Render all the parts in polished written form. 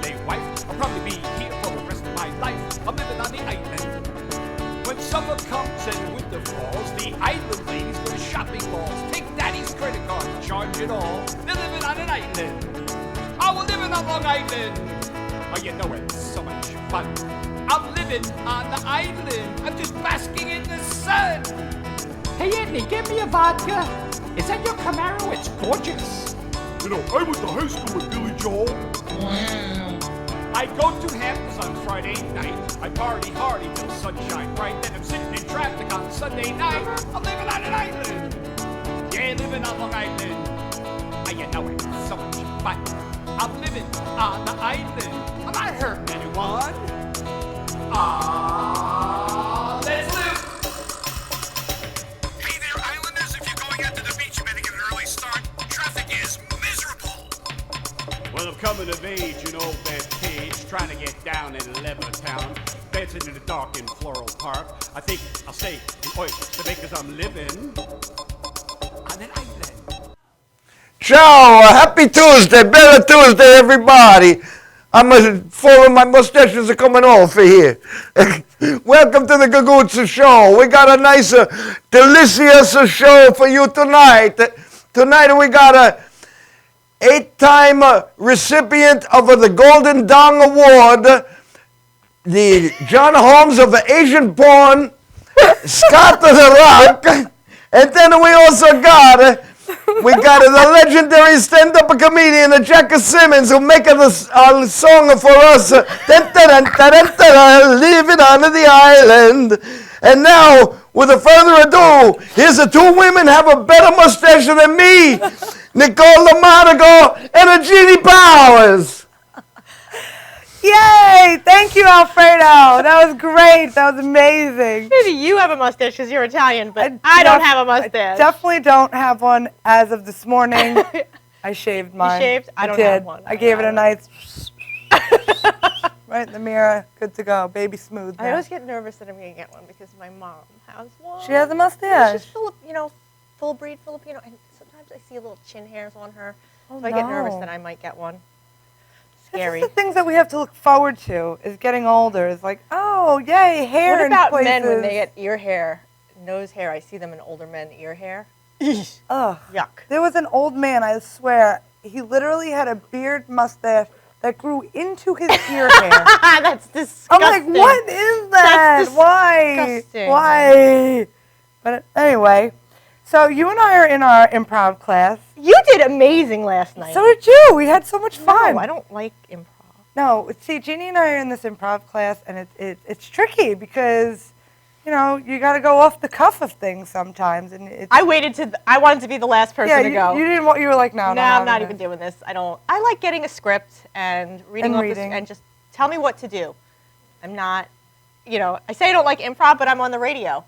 holiday wife. I'll probably be here for the rest of my life. I'm living on the island. When summer comes and winter falls, the island ladies go to shopping malls. Take daddy's credit card and charge it all. They're living on an island. Oh, we're living on Long Island. Oh, you know it's so much fun. I'm living on the island. I'm just basking in the sun. Hey, Anthony, give me a vodka. Is that your Camaro? It's gorgeous. You know, I went to high school with Billy Joel. Wow. I go to Hamptons on Friday night. I party hard till sunshine bright. Then I'm sitting in traffic on Sunday night. I'm living on an island. Yeah, living on Long Island. Oh, you know it's so much fun. I'm living on the island. I'm not hurting anyone. Ah, let's live. Hey there, Islanders. If you're going out to the beach, you better get an early start. Traffic is miserable. Well, I'm coming of age, you know, Bethpage, trying to get down in Levittown, dancing in the dark in Floral Park. I think I'll stay in Oyster Bay 'cause I'm living on an island. Ciao, happy Tuesday, better Tuesday, everybody. My mustaches are coming off here. Welcome to the Gagootz show. We got a nice, delicious show for you tonight. Tonight we got a 8-time recipient of the Golden Dong Award, the John Holmes of Asian porn, Scott the Rock, and then we also got the legendary stand-up comedian Jack Simmons who make a song for us, Living on the Island. And now, without further ado, here's the two women have a better mustache than me, Nicole Lamonaco and Jeannie Powers. Yay! Thank you, Alfredo. That was great. That was amazing. Maybe you have a mustache because you're Italian, but I don't have a mustache. I definitely don't have one as of this morning. I shaved mine. You shaved? I don't did. have one. I gave it a nice right in the mirror. Good to go. Baby smooth. I always get nervous that I'm going to get one because my mom has one. She has a mustache. She's full breed Filipino, and sometimes I see little chin hairs on her. Oh, so I get nervous that I might get one. Scary. This is the things that we have to look forward to is getting older. It's like, oh, yay, hair What in about places. men when they get ear hair, nose hair? I see them in older men, ear hair. Ugh. Yuck. There was an old man, I swear, he literally had a beard mustache that grew into his ear hair. That's disgusting. I'm like, what is that? That's Why? disgusting. Why? But anyway, so you and I are in our improv class. You did amazing last night. So did you. We had so much fun. No, I don't like improv. No, see, Jeannie and I are in this improv class, and it's tricky because, you know, you got to go off the cuff of things sometimes. And I wanted to be the last person to go. You didn't want. You were like, no, I'm not even doing this. I like getting a script and reading off reading. and just tell me what to do. I'm not, I say I don't like improv, but I'm on the radio,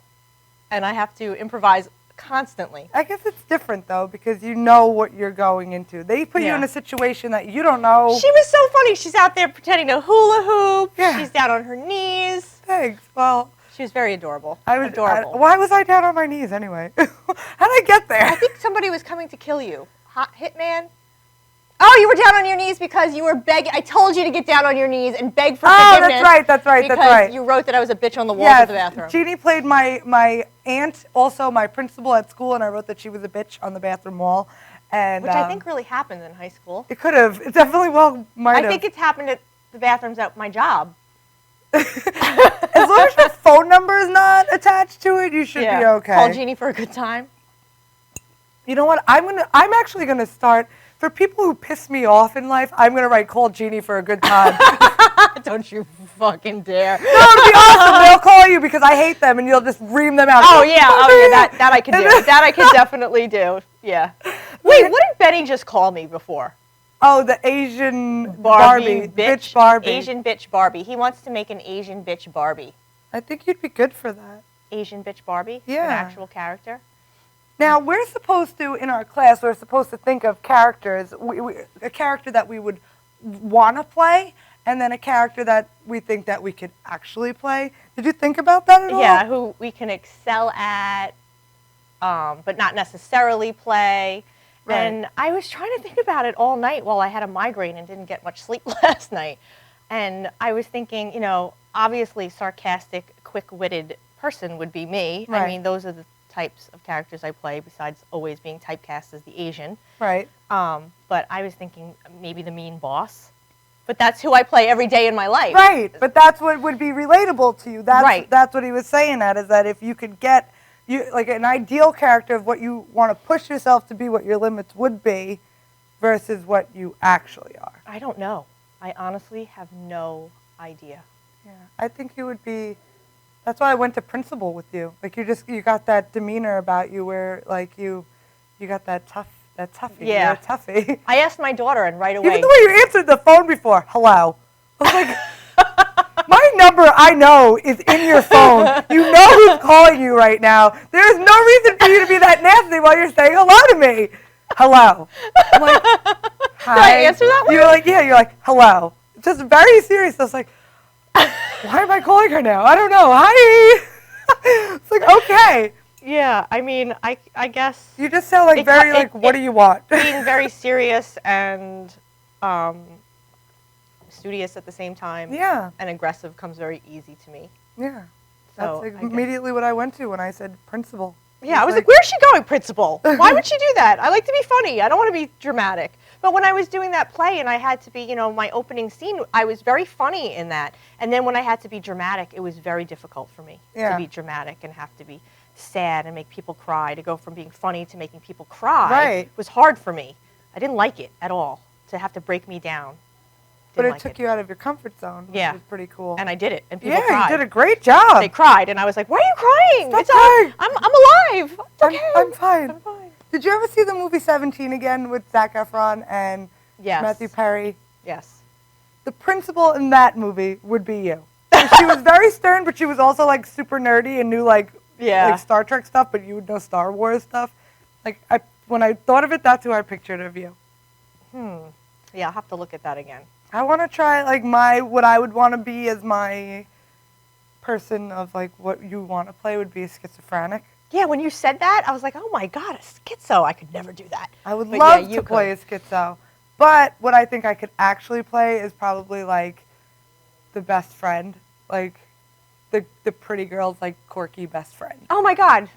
and I have to improvise constantly. I guess it's different though because you know what you're going into. They put you in a situation that you don't know. She was so funny. She's out there pretending to hula hoop. Yeah. She's down on her knees. Thanks. Well, she was very adorable. Adorable. Why was I down on my knees anyway? How did I get there? I think somebody was coming to kill you. Hot hitman. Oh, you were down on your knees because you were begging. I told you to get down on your knees and beg for forgiveness. That's right. Because you wrote that I was a bitch on the walls of the bathroom. Jeannie played my aunt, also my principal at school, and I wrote that she was a bitch on the bathroom wall. And, which I think really happened in high school. It could have. It definitely might have. I think it's happened at the bathrooms at my job. As long as your phone number is not attached to it, you should be okay. Call Jeannie for a good time. You know what? I'm actually gonna start. For people who piss me off in life, I'm going to write call Jeannie for a good time. Don't you fucking dare. No, it'll be awesome. They'll call you because I hate them and you'll just ream them out. Oh, yeah. That I can do. That I can definitely do. Yeah. Wait, what did Benny just call me before? Oh, the Asian Barbie. Bitch Barbie. Asian bitch Barbie. He wants to make an Asian bitch Barbie. I think you'd be good for that. Asian bitch Barbie? Yeah. An actual character? Now, we're supposed to, in our class, we're supposed to think of characters, a character that we would want to play, and then a character that we think that we could actually play. Did you think about that at all? Yeah, who we can excel at, but not necessarily play. Right. And I was trying to think about it all night while I had a migraine and didn't get much sleep last night. And I was thinking, obviously sarcastic, quick-witted person would be me. Right. I mean, those are the types of characters I play besides always being typecast as the Asian. Right. But I was thinking maybe the mean boss. But that's who I play every day in my life. Right, but that's what would be relatable to you. Right. That's what he was saying. Is that if you could get like an ideal character of what you want to push yourself to be, what your limits would be, versus what you actually are. I don't know. I honestly have no idea. Yeah, I think you would be. That's why I went to principal with you. Like you got that demeanor about you where like you got that toughie. Yeah. You're a toughie. I asked my daughter, and right away. Even the way you answered the phone before, hello. I was like, my number I know is in your phone. You know who's calling you right now. There's no reason for you to be that nasty while you're saying hello to me. Hello. I'm like, hi. Did I answer that one? You're like, yeah, you're like, hello. Just very serious. I was like, why am I calling her now? I don't know. Hi. It's like, okay. Yeah, I mean, I guess You just sound like what do you want? being very serious and studious at the same time. Yeah. And aggressive comes very easy to me. Yeah. So, That's I guess- immediately what I went to when I said principal. Yeah, I was like, where's she going, principal? Why would she do that? I like to be funny. I don't want to be dramatic. But when I was doing that play and I had to be, my opening scene, I was very funny in that. And then when I had to be dramatic, it was very difficult for me to be dramatic and have to be sad and make people cry. To go from being funny to making people cry was hard for me. I didn't like it at all, to have to break me down. But it took you out of your comfort zone, which was pretty cool. And I did it, and people yeah, cried. you did a great job. They cried, and I was like, why are you crying? Stop It's all, crying. I'm alive. It's okay. I'm fine. I'm fine. Did you ever see the movie 17 again with Zac Efron and Yes. Matthew Perry? Yes. The principal in that movie would be you. She was very stern, but she was also like super nerdy and knew like Star Trek stuff, but you would know Star Wars stuff. Like when I thought of it, that's who I pictured of you. Yeah, I'll have to look at that again. I want to try like what I would want to be as my person of like what you want to play would be a schizophrenic. Yeah, when you said that, I was like, oh my God, a schizo. I could never do that. I would But love yeah, to play a schizo. But what I think I could actually play is probably like the best friend. Like the pretty girl's like quirky best friend. Oh my God.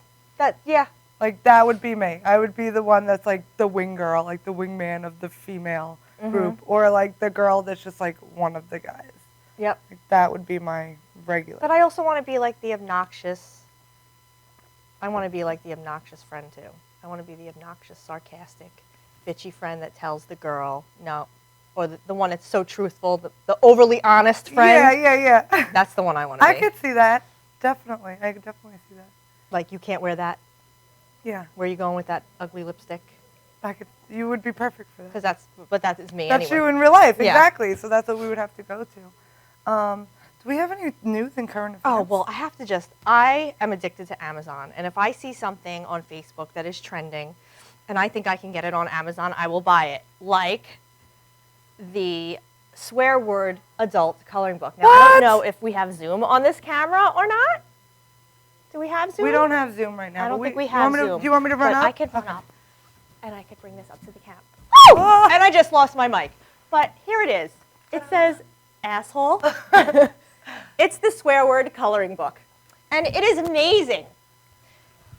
Yeah. Like that would be me. I would be the one that's like the wing girl, like the wingman of the female group. Or like the girl that's just like one of the guys. Yep. Like, that would be my regular. But I also want to be like the obnoxious. I want to be like the obnoxious friend too. I want to be the obnoxious, sarcastic, bitchy friend that tells the girl no, or the one that's so truthful, the overly honest friend. Yeah. That's the one I want to be. I could see that. Definitely. I could definitely see that. Like, you can't wear that. Yeah. Where are you going with that ugly lipstick? You would be perfect for that. But that is me That's anyway. you in real life, Yeah. exactly. So that's what we would have to go to. Do we have any news and current affairs? Oh, well, I am addicted to Amazon. And if I see something on Facebook that is trending and I think I can get it on Amazon, I will buy it. Like the swear word adult coloring book. Now, I don't know if we have Zoom on this camera or not. Do we have Zoom? We don't have Zoom right now. I don't but think we have Zoom. Do you want me to run but up? I can run Okay. up, and I could bring this up to the camera. Oh! And I just lost my mic. But here it is. It says, asshole. It's the swear word coloring book. And it is amazing.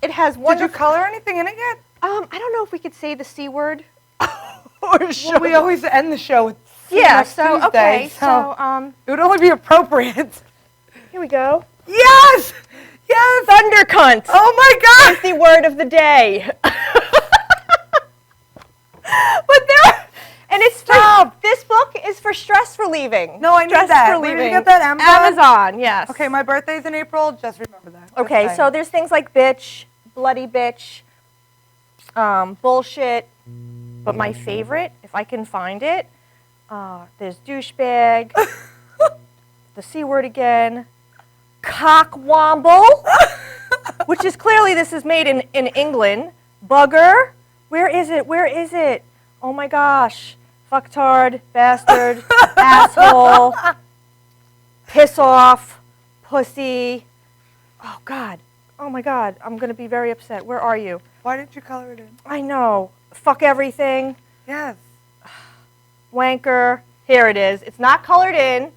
It has Did wonderful... you color anything in it yet? I don't know if we could say the C word. Well, we always end the show with see you Yeah, next so, Tuesday, okay. so So, it would only be appropriate. here we go. Yes! Yes! Thunder cunt Oh my is God! the word of the day. But there, and it's Stop. this book is for stress relieving. No, I need stress that. Where did you get that? Amazon? Amazon, yes. Okay, my birthday's in April. Just remember that. Okay, so there's things like bitch, bloody bitch, bullshit. But my favorite, if I can find it, there's douchebag, the C word again, cockwomble, which is clearly this is made in England. Bugger, where is it? Where is it? Oh my gosh. Fucktard, bastard, asshole, piss off, pussy. Oh God. Oh my God. I'm going to be very upset. Where are you? Why didn't you color it in? I know. fuck everything, Yes. wanker. Here it is. It's not colored in,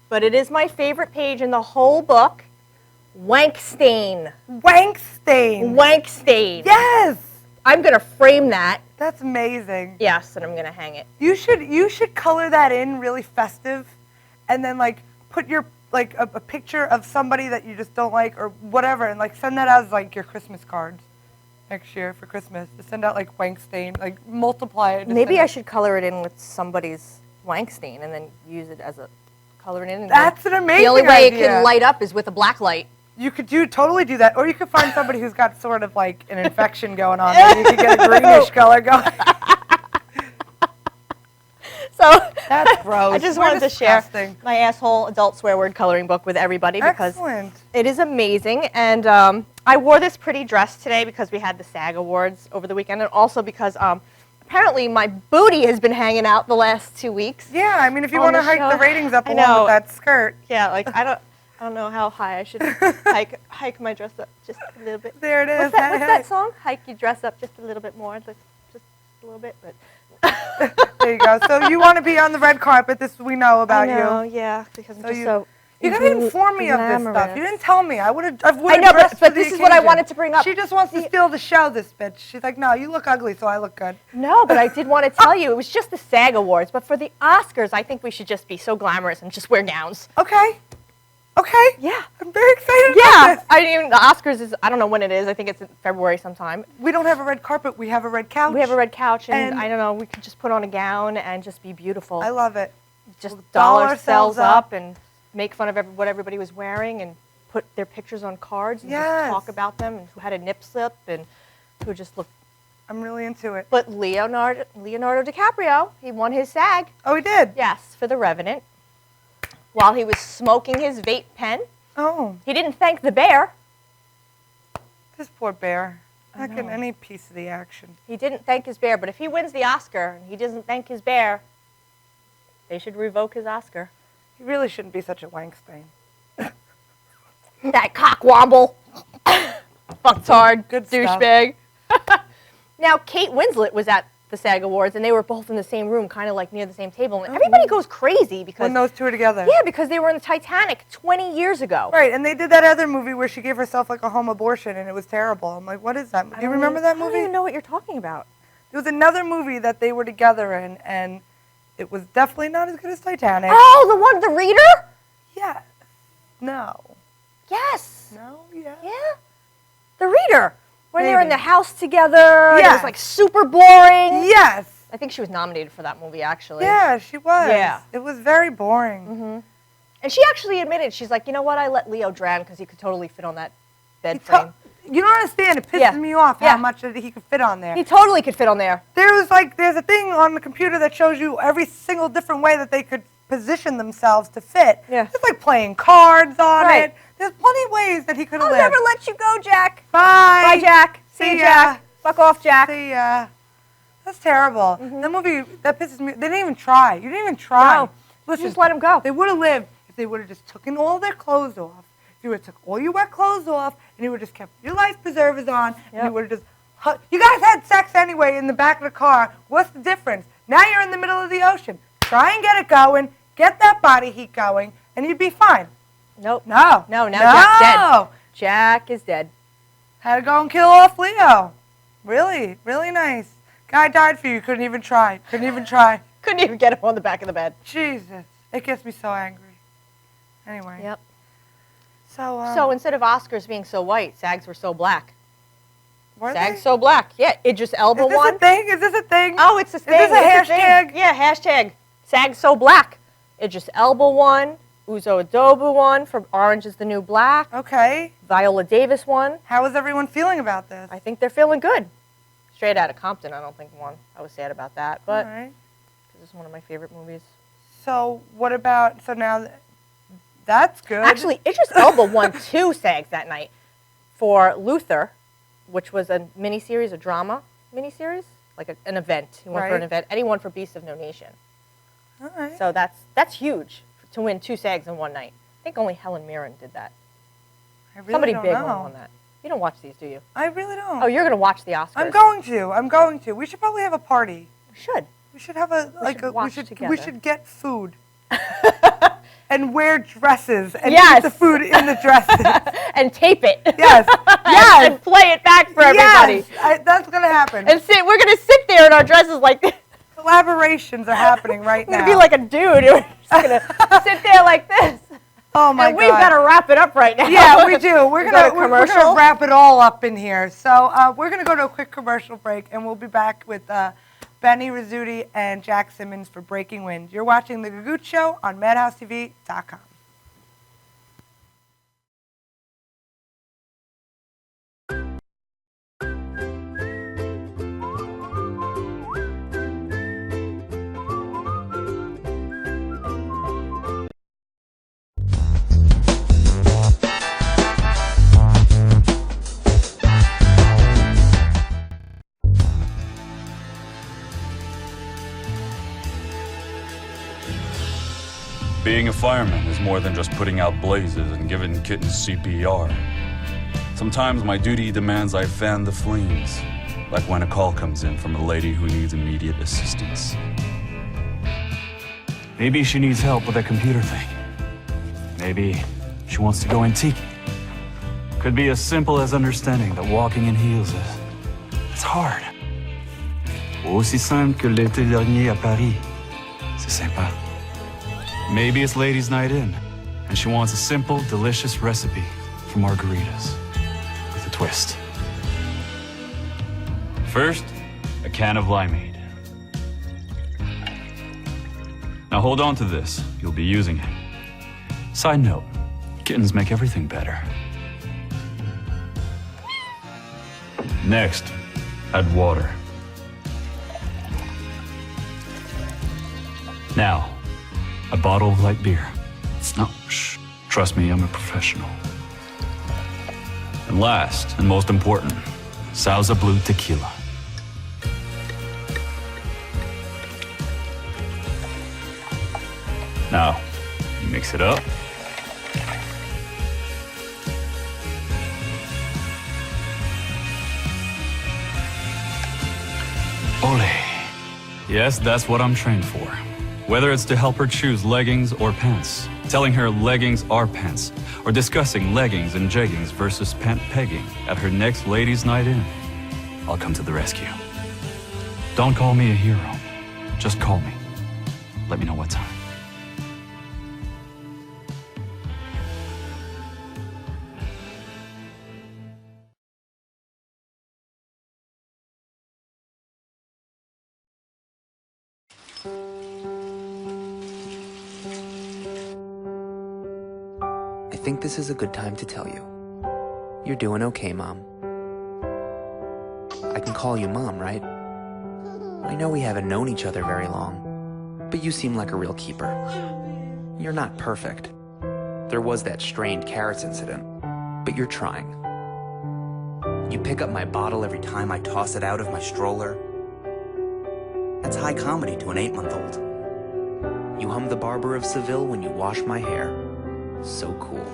but it is my favorite page in the whole book. Wank stain. Wank stain. Wank stain. Yes. I'm going to frame that. That's amazing. Yes, and I'm going to hang it. You should color that in really festive, and then like put your like a picture of somebody that you just don't like or whatever, and like send that out as like your Christmas cards next year for Christmas. To send out like wank stain, like multiply it. Maybe I should color it in with somebody's wank stain and then use it as a coloring in. That's an amazing The only way it idea. can light up is with a black light. You could totally do that, or you could find somebody who's got sort of like an infection going on. And you could get a greenish color going. So That's gross. I just We're wanted to share disgusting. my asshole adult swear word coloring book with everybody because Excellent. it is amazing. And I wore this pretty dress today because we had the SAG Awards over the weekend, and also because apparently my booty has been hanging out the last 2 weeks. Yeah, I mean, if you On want to the hike show. the ratings up I along know. with that skirt, Yeah, like I don't know how high I should hike my dress up just a little bit. there it is. What's that, Hey, what's hey. that song? Hike your dress up just a little bit more, just a little bit. But There you go. So you want to be on the red carpet? This we know about I know, you. yeah, because I'm So just you- so. You gotta inform me of this stuff. glamorous. You didn't tell me. I would have. I know, but this is what I wanted to bring up. She just wants to steal the show. This bitch. She's like, no, you look ugly, so I look good. No, but I did want to tell you, it was just the SAG Awards. But for the Oscars, I think we should just be so glamorous and just wear gowns. Okay. Okay. Yeah. I'm very excited Yeah. about this. I mean, the Oscars is, I don't know when it is. I think it's in February sometime. We don't have a red carpet. We have a red couch. We have a red couch, and And- I don't know, we could just put on a gown and just be beautiful. I love it. Just We'll doll dollar ourselves sells up and make fun of what everybody was wearing and put their pictures on cards and Yes. just talk about them and who had a nip slip and who just looked. I'm really into it. But Leonardo DiCaprio, he won his SAG. Oh, we did. Yes, for The Revenant. While he was smoking his vape pen, Oh, he didn't thank the bear. this poor bear. I Not getting know. any piece of the action. He didn't thank his bear, but if he wins the Oscar and he doesn't thank his bear, they should revoke his Oscar. He really shouldn't be such a wank stain. That cockwomble. Fucktard. Good stuff. Douchebag. Now, Kate Winslet was at the SAG Awards, and they were both in the same room, kind of like near the same table. And everybody goes crazy because When those two are together. yeah, because they were in the Titanic 20 years ago. Right, and they did that other movie where she gave herself like a home abortion, and it was terrible. I'm like, what is that? Do you remember that I don't movie? even know what you're talking about. There was another movie that they were together in, and it was definitely not as good as Titanic. Oh, the one, The Reader? Yeah. No. Yes. No. Yeah. Yeah. The Reader. When they were in Maybe. the house together. and It Yes. was like super boring. Yes. I think she was nominated for that movie, actually. Yeah, she was. Yeah. It was very boring. And she actually admitted, she's like, you know what, I let Leo drown because he could totally fit on that bed He frame. You don't understand. It pisses Yeah. me off Yeah. how much that he could fit on there. He totally could fit on there. There's a thing on the computer that shows you every single different way that they could position themselves to fit. Yeah. It's like playing cards on Right. it. There's plenty of ways that he could have I'll lived. never let you go, Jack. Bye. Bye, Jack. See See you, ya. Jack. Fuck off, Jack. See ya. That's terrible. That movie, that pisses me. They didn't even try. You didn't even try. No. Listen, Just let him go. They would have lived if they would have just taken all their clothes off. If you would have took all your wet clothes off, and you would have just kept your life preservers on, and Yep. you would have just. You guys had sex anyway in the back of the car. What's the difference? Now you're in the middle of the ocean. Try and get it going. Get that body heat going, and you'd be fine. Nope. No. No, now Jack's dead. Jack is dead. Had to go and kill off Leo. Really, really nice. Guy died for you. Couldn't even try. Couldn't even try. Couldn't even get him on the back of the bed. Jesus, it gets me so angry. Anyway. Yep. So. So instead of Oscars being so white, SAGs were so black. were SAGs they? so black. Yeah, Idris Elba Is this won. a thing? Is this a thing? Oh, it's a thing. this a It's thing. hashtag? Yeah, hashtag. SAG so black. Idris Elba won. Uzo Adobu won for Orange is the New Black. Okay. Viola Davis won. How is everyone feeling about this? I think they're feeling good. Straight Outta Compton, I don't think won. I was sad about that, but All right. this is one of my favorite movies. So what about? So now, that's good. Actually, Idris Elba won 2 SAGs that night for Luther, which was a miniseries, a drama miniseries, like an event. He won for an Right. event, and he won for Beast of No Nation. All right. So that's huge to win 2 SAGs in one night. I think only Helen Mirren did that. I really Somebody don't big know. won that. You don't watch these, do you? I really don't. Oh, you're going to watch the Oscars. I'm going to. We should probably have a party. We should. We should have a we should get food. And wear dresses and eat the food in the dresses. And tape it. Yes. Yes. And play it back for everybody. Yes. That's going to happen. And we're going to sit there in our dresses like this. Collaborations are happening right now. We're going to be like a dude. We're just going to sit there like this. Oh my God. And we've got to wrap it up right now. Yeah, we do. We're gonna wrap it all up in here. So we're gonna go to a quick commercial break, and we'll be back with Benny Rizzuti and Jack Simmons for Breaking Wind. You're watching the Gagootz Show on MadhouseTV.com. Being a fireman is more than just putting out blazes and giving kittens CPR. Sometimes my duty demands I fan the flames, like when a call comes in from a lady who needs immediate assistance. Maybe she needs help with that computer thing. Maybe she wants to go antique. Could be as simple as understanding that walking in heels it's hard. Aussi simple que l'été dernier à Paris. C'est sympa. Maybe it's ladies' night in, and she wants a simple, delicious recipe for margaritas with a twist. First, a can of limeade. Now hold on to this. You'll be using it. Side note, kittens make everything better. Next, add water. Now, a bottle of light beer. No, shh. Trust me, I'm a professional. And last, and most important, Sauza Blue tequila. Now, mix it up. Ole. Yes, that's what I'm trained for. Whether it's to help her choose leggings or pants, telling her leggings are pants, or discussing leggings and jeggings versus pant pegging at her next ladies' night in, I'll come to the rescue. Don't call me a hero. Just call me. Let me know what time. I think this is a good time to tell you. You're doing okay, Mom. I can call you Mom, right? I know we haven't known each other very long, but you seem like a real keeper. You're not perfect. There was that strained carrots incident, but you're trying. You pick up my bottle every time I toss it out of my stroller. That's high comedy to an 8-month-old. You hum the Barber of Seville when you wash my hair. So cool.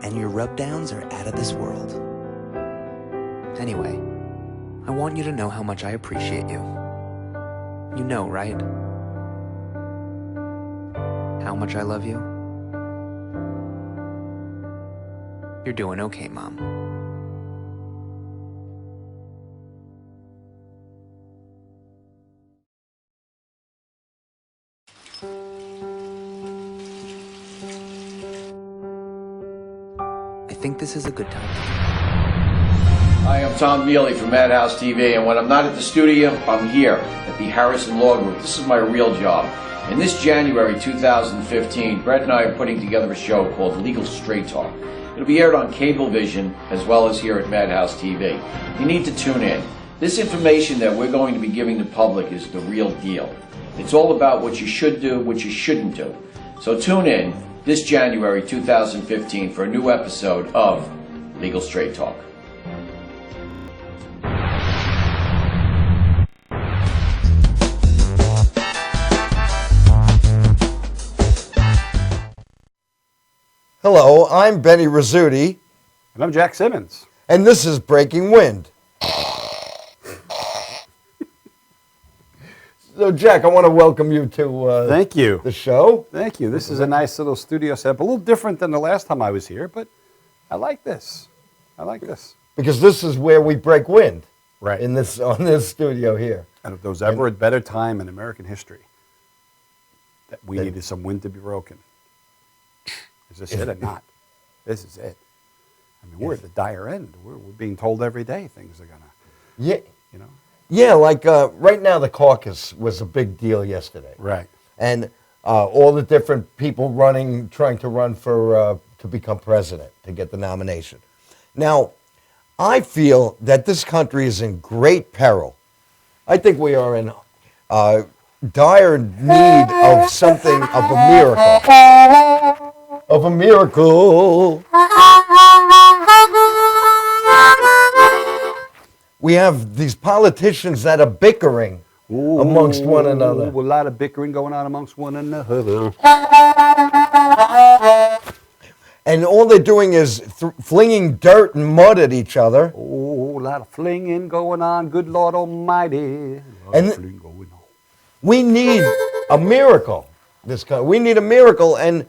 And your rub-downs are out of this world. Anyway, I want you to know how much I appreciate you. You know, right? How much I love you? You're doing okay, Mom. I think this is a good time. Hi, I'm Tom Mealy from Madhouse TV, and when I'm not at the studio, I'm here at the Harrison Law Group. This is my real job. And this January 2015, Brett and I are putting together a show called Legal Straight Talk. It'll be aired on Cablevision as well as here at Madhouse TV. You need to tune in. This information that we're going to be giving the public is the real deal. It's all about what you should do, what you shouldn't do. So tune in this January 2015 for a new episode of Legal Straight Talk. Hello, I'm Benny Rizzuti, And I'm Jack Simmons. And this is Breaking Wind. So, Jack, I want to welcome you to Thank you. the show. Thank you. This is a nice little studio setup. A little different than the last time I was here, but I like this. I like this. Because this is where we break wind. Right. On this studio here. And if there was ever a better time in American history that we needed some wind to be broken, is this it or not? This is it. I mean, we're at the dire end. We're being told every day things are going to, Yeah. you know. Yeah, like right now the caucus was a big deal yesterday. Right. And all the different people trying to run for to become president, to get the nomination. Now, I feel that this country is in great peril. I think we are in dire need of something, of a miracle. Of a miracle. We have these politicians that are bickering amongst one another. A lot of bickering going on amongst one another. And all they're doing is flinging dirt and mud at each other. Oh, a lot of flinging going on. Good Lord Almighty. And we need a miracle. We need a miracle. And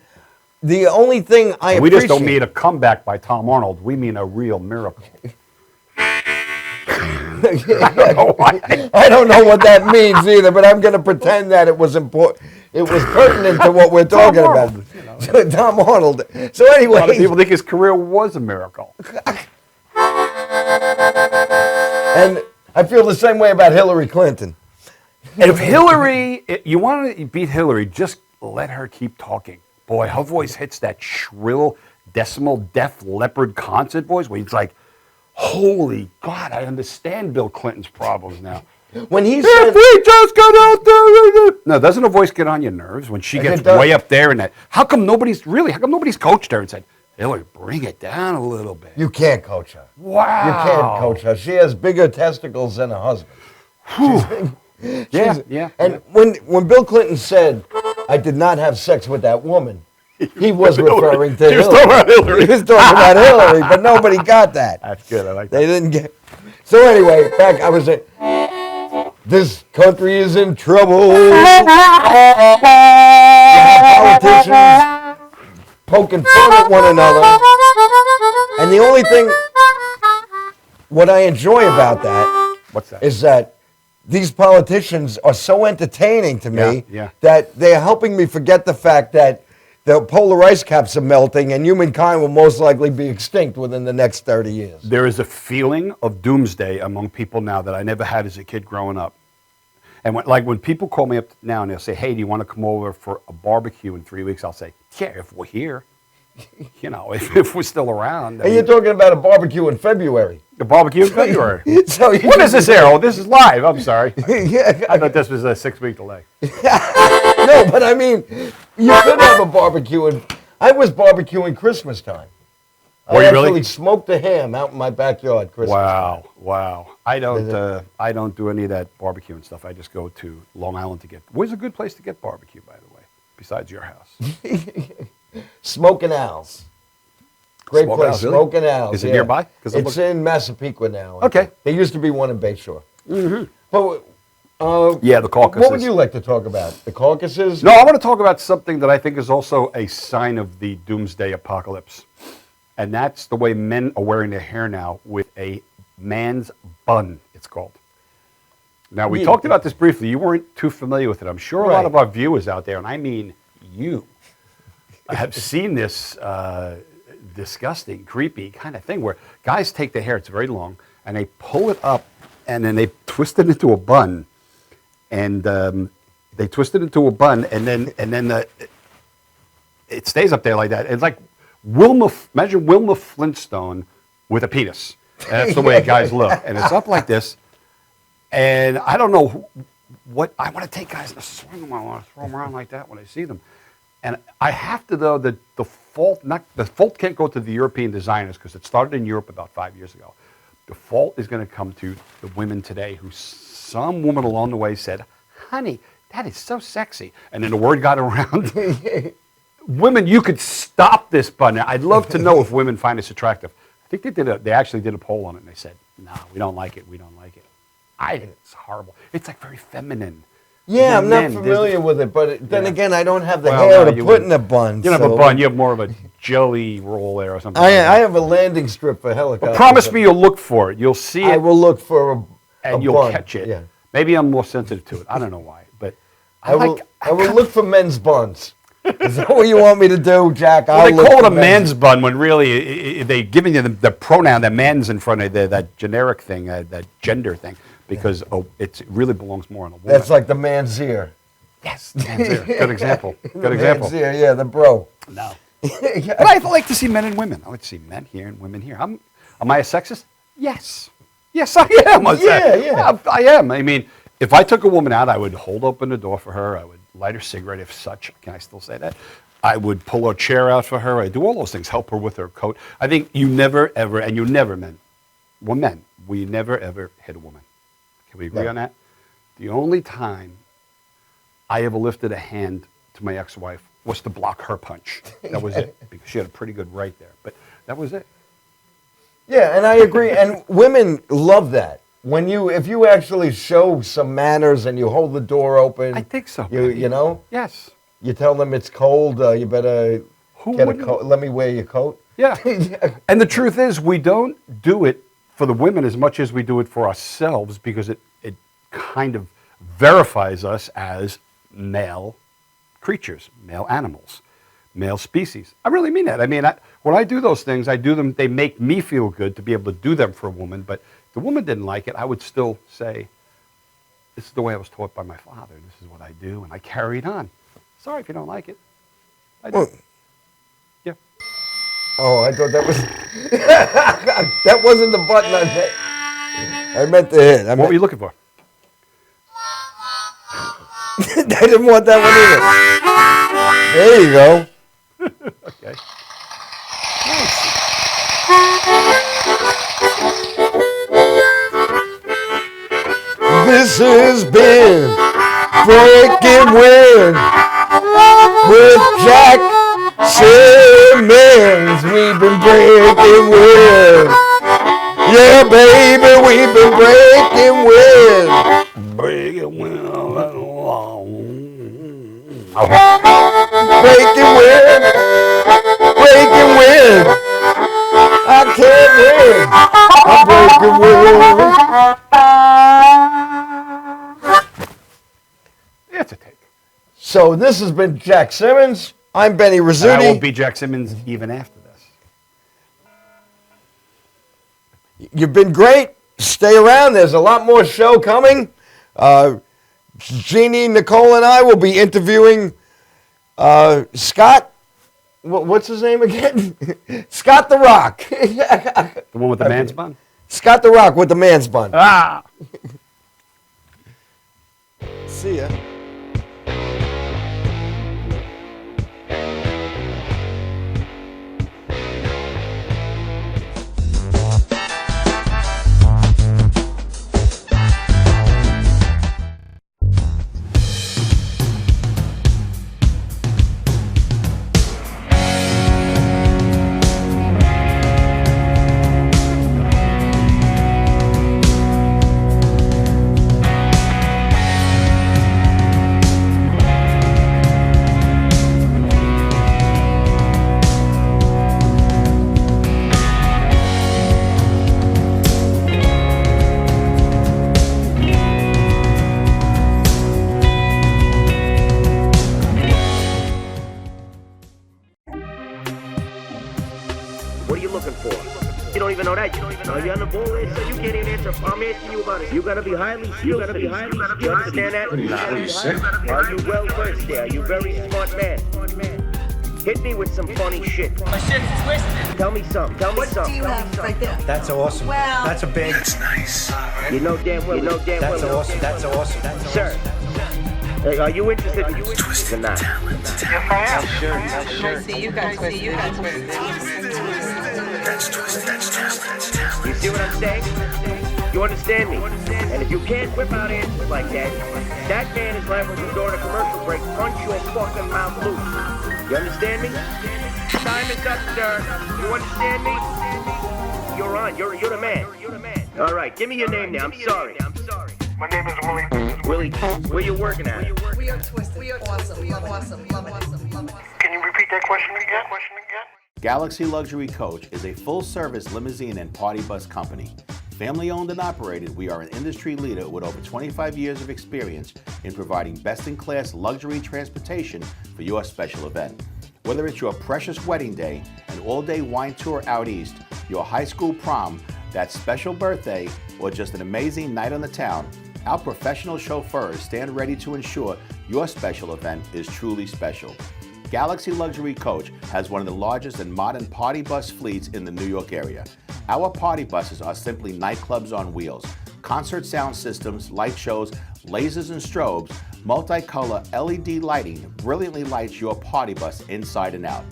the only thing I appreciate... We just don't mean a comeback by Tom Arnold. We mean a real miracle. I don't know what that means either, but I'm going to pretend that it was important. It was pertinent to what we're talking about. You know. Tom Arnold. So anyway, a lot of people think his career was a miracle. And I feel the same way about Hillary Clinton. If Hillary, you want to beat Hillary, just let her keep talking. Boy, her voice hits that shrill, decimal, Def Leppard concert voice where it's like, holy God, I understand Bill Clinton's problems now. When he said, we just got out there. No, doesn't her voice get on your nerves when she gets way up there? And how come nobody's coached her and said, Hillary, bring it down a little bit? You can't coach her. Wow. You can't coach her. She has bigger testicles than her husband. Yeah. And when Bill Clinton said, I did not have sex with that woman, he was referring to Hillary. He was talking about Hillary. He was talking about Hillary, but nobody got that. That's good. I like that. They didn't get. So anyway, I was saying, this country is in trouble. You have politicians poking fun at one another. And the only thing, what I enjoy about that, what's that? Is that these politicians are so entertaining to me that they're helping me forget the fact that the polar ice caps are melting and humankind will most likely be extinct within the next 30 years. There is a feeling of doomsday among people now that I never had as a kid growing up. And when people call me up now and they'll say, hey, do you want to come over for a barbecue in 3 weeks? I'll say, yeah, if we're here. You know, if we're still around. And you're talking about a barbecue in February. The barbecue in February. So what is this air? Oh, this is live. I'm sorry. I thought this was a 6-week delay. No, but I mean, you could have a barbecue. I was barbecuing Christmas time. I actually smoked a ham out in my backyard Christmas time. Wow. I don't do any of that barbecue and stuff. I just go to Long Island to get. Where's a good place to get barbecue, by the way, besides your house? Smoking Al's. Great place, Smoking Al's. Is it nearby? It's in Massapequa now. Okay. There used to be one in Bayshore. Mm-hmm. But, the caucuses. What would you like to talk about? The caucuses? No, I want to talk about something that I think is also a sign of the doomsday apocalypse. And that's the way men are wearing their hair now with a man's bun, it's called. Now, we talked about this briefly. You weren't too familiar with it. I'm sure a lot of our viewers out there, and I mean you, have seen this disgusting, creepy kind of thing where guys take their hair, it's very long, and they pull it up, and then they twist it into a bun, and they twist it into a bun, and then it stays up there like that. It's like imagine Wilma Flintstone with a penis. And that's the way guys look, and it's up like this. And I don't know what I want to take guys and swing them. I want to throw them around like that when I see them. And I have to, though, the fault can't go to the European designers because it started in Europe about 5 years ago. The fault is going to come to the women today who some woman along the way said, honey, that is so sexy. And then the word got around. Women, you could stop this bun. I'd love to know if women find this attractive. think they actually did a poll on it, and they said, no, we don't like it, we don't like it. I think it's horrible. It's like very feminine. Yeah, I'm not Men, familiar with it, but then Yeah. again, I don't have the Well, hair no, to you put in wouldn't. a bun. You don't have so- a bun, you have more of a jelly roll there or something. I like that. have a landing strip for helicopters. Promise me you'll look for it. You'll see it. I will look for a and you'll bun. catch it. Yeah. Maybe I'm more sensitive to it. I don't know why, but I will look for men's buns. Is that what you want me to do, Jack? Well, they call it a man's bun when really they're giving you the pronoun, the man's in front of that generic thing, that gender thing, because it really belongs more on a woman. That's like the man's ear. Yes, man's ear. Good example. The Good example. man's ear, yeah, the bro. No. But I like to see men and women. I like to see men here and women here. Am I a sexist? Yes. Yes, I am. Yeah. I am. I mean, if I took a woman out, I would hold open the door for her. I would light her cigarette, if such. Can I still say that? I would pull her chair out for her. I'd do all those things. Help her with her coat. I think you never, ever, and you never, men. Well, men, we never, ever hit a woman. Can we agree on that? The only time I ever lifted a hand to my ex-wife was to block her punch. That was it, because she had a pretty good right there. But that was it. Yeah, and I agree. And women love that. If you actually show some manners and you hold the door open. I think so. You know? Yes. You tell them it's cold, you better get a wouldn't? coat. Let me wear your coat. Yeah. And the truth is, we don't do it for the women as much as we do it for ourselves, because it kind of verifies us as male creatures, male animals, male species. I really mean that. I mean, when I do those things, I do them, they make me feel good to be able to do them for a woman, but if the woman didn't like it, I would still say, this is the way I was taught by my father, this is what I do, and I carry it on. Sorry if you don't like it. I do. Yeah. Oh, I thought that was... that wasn't the button I meant. I meant to hit. What were you looking for? I didn't want that one either. There you go. Okay. This has been Breaking Wind with Jack Simmons. We've been breaking wind. Yeah, baby, we've been breaking wind. Breaking wind. Breaking wind. Breaking wind. I can't win. I'm breaking wind. It's a take. So this has been Jack Simmons. I'm Benny And I Rizzuti. won't be Jack Simmons even after this. You've been great. Stay around. There's a lot more show coming. Jeannie, Nicole, and I will be interviewing Scott. What's his name again? Scott the Rock. The one with the man's bun? Scott the Rock with the man's bun. Ah! See ya. What are you looking for? You don't even know that. You don't even know you're on the ball list, so you can't even answer. I'm asking you about it. You gotta be highly skilled. You gotta be highly skilled. You understand that? Are you sick? Are you well versed there? Are you a very smart man? Hit me with some funny shit. My shit's twisted. Tell me something. Tell me something. What do you have right there? That's awesome. Well, That's a big. That's nice. You know damn well. You know damn well. That's awesome. That's awesome. That's Sir. Hey, are you interested in twisted or not? Yes, I am. Sure. I see you guys. See you guys. You see what I'm saying? You understand me? And if you can't whip out answers like that, that man is liable to during a commercial break punch your fucking mouth loose. You understand me? Time is up, sir. You understand me? You're on. You're the man. All right, give me your name now. I'm sorry. My name is Willie. Willie, where you working at? We are twisted. We are awesome. Love it. Can you repeat that question again? Galaxy Luxury Coach is a full-service limousine and party bus company. Family-owned and operated, we are an industry leader with over 25 years of experience in providing best-in-class luxury transportation for your special event. Whether it's your precious wedding day, an all-day wine tour out east, your high school prom, that special birthday, or just an amazing night on the town, our professional chauffeurs stand ready to ensure your special event is truly special. Galaxy Luxury Coach has one of the largest and modern party bus fleets in the New York area. Our party buses are simply nightclubs on wheels. Concert sound systems, light shows, lasers and strobes, multicolor LED lighting brilliantly lights your party bus inside and out.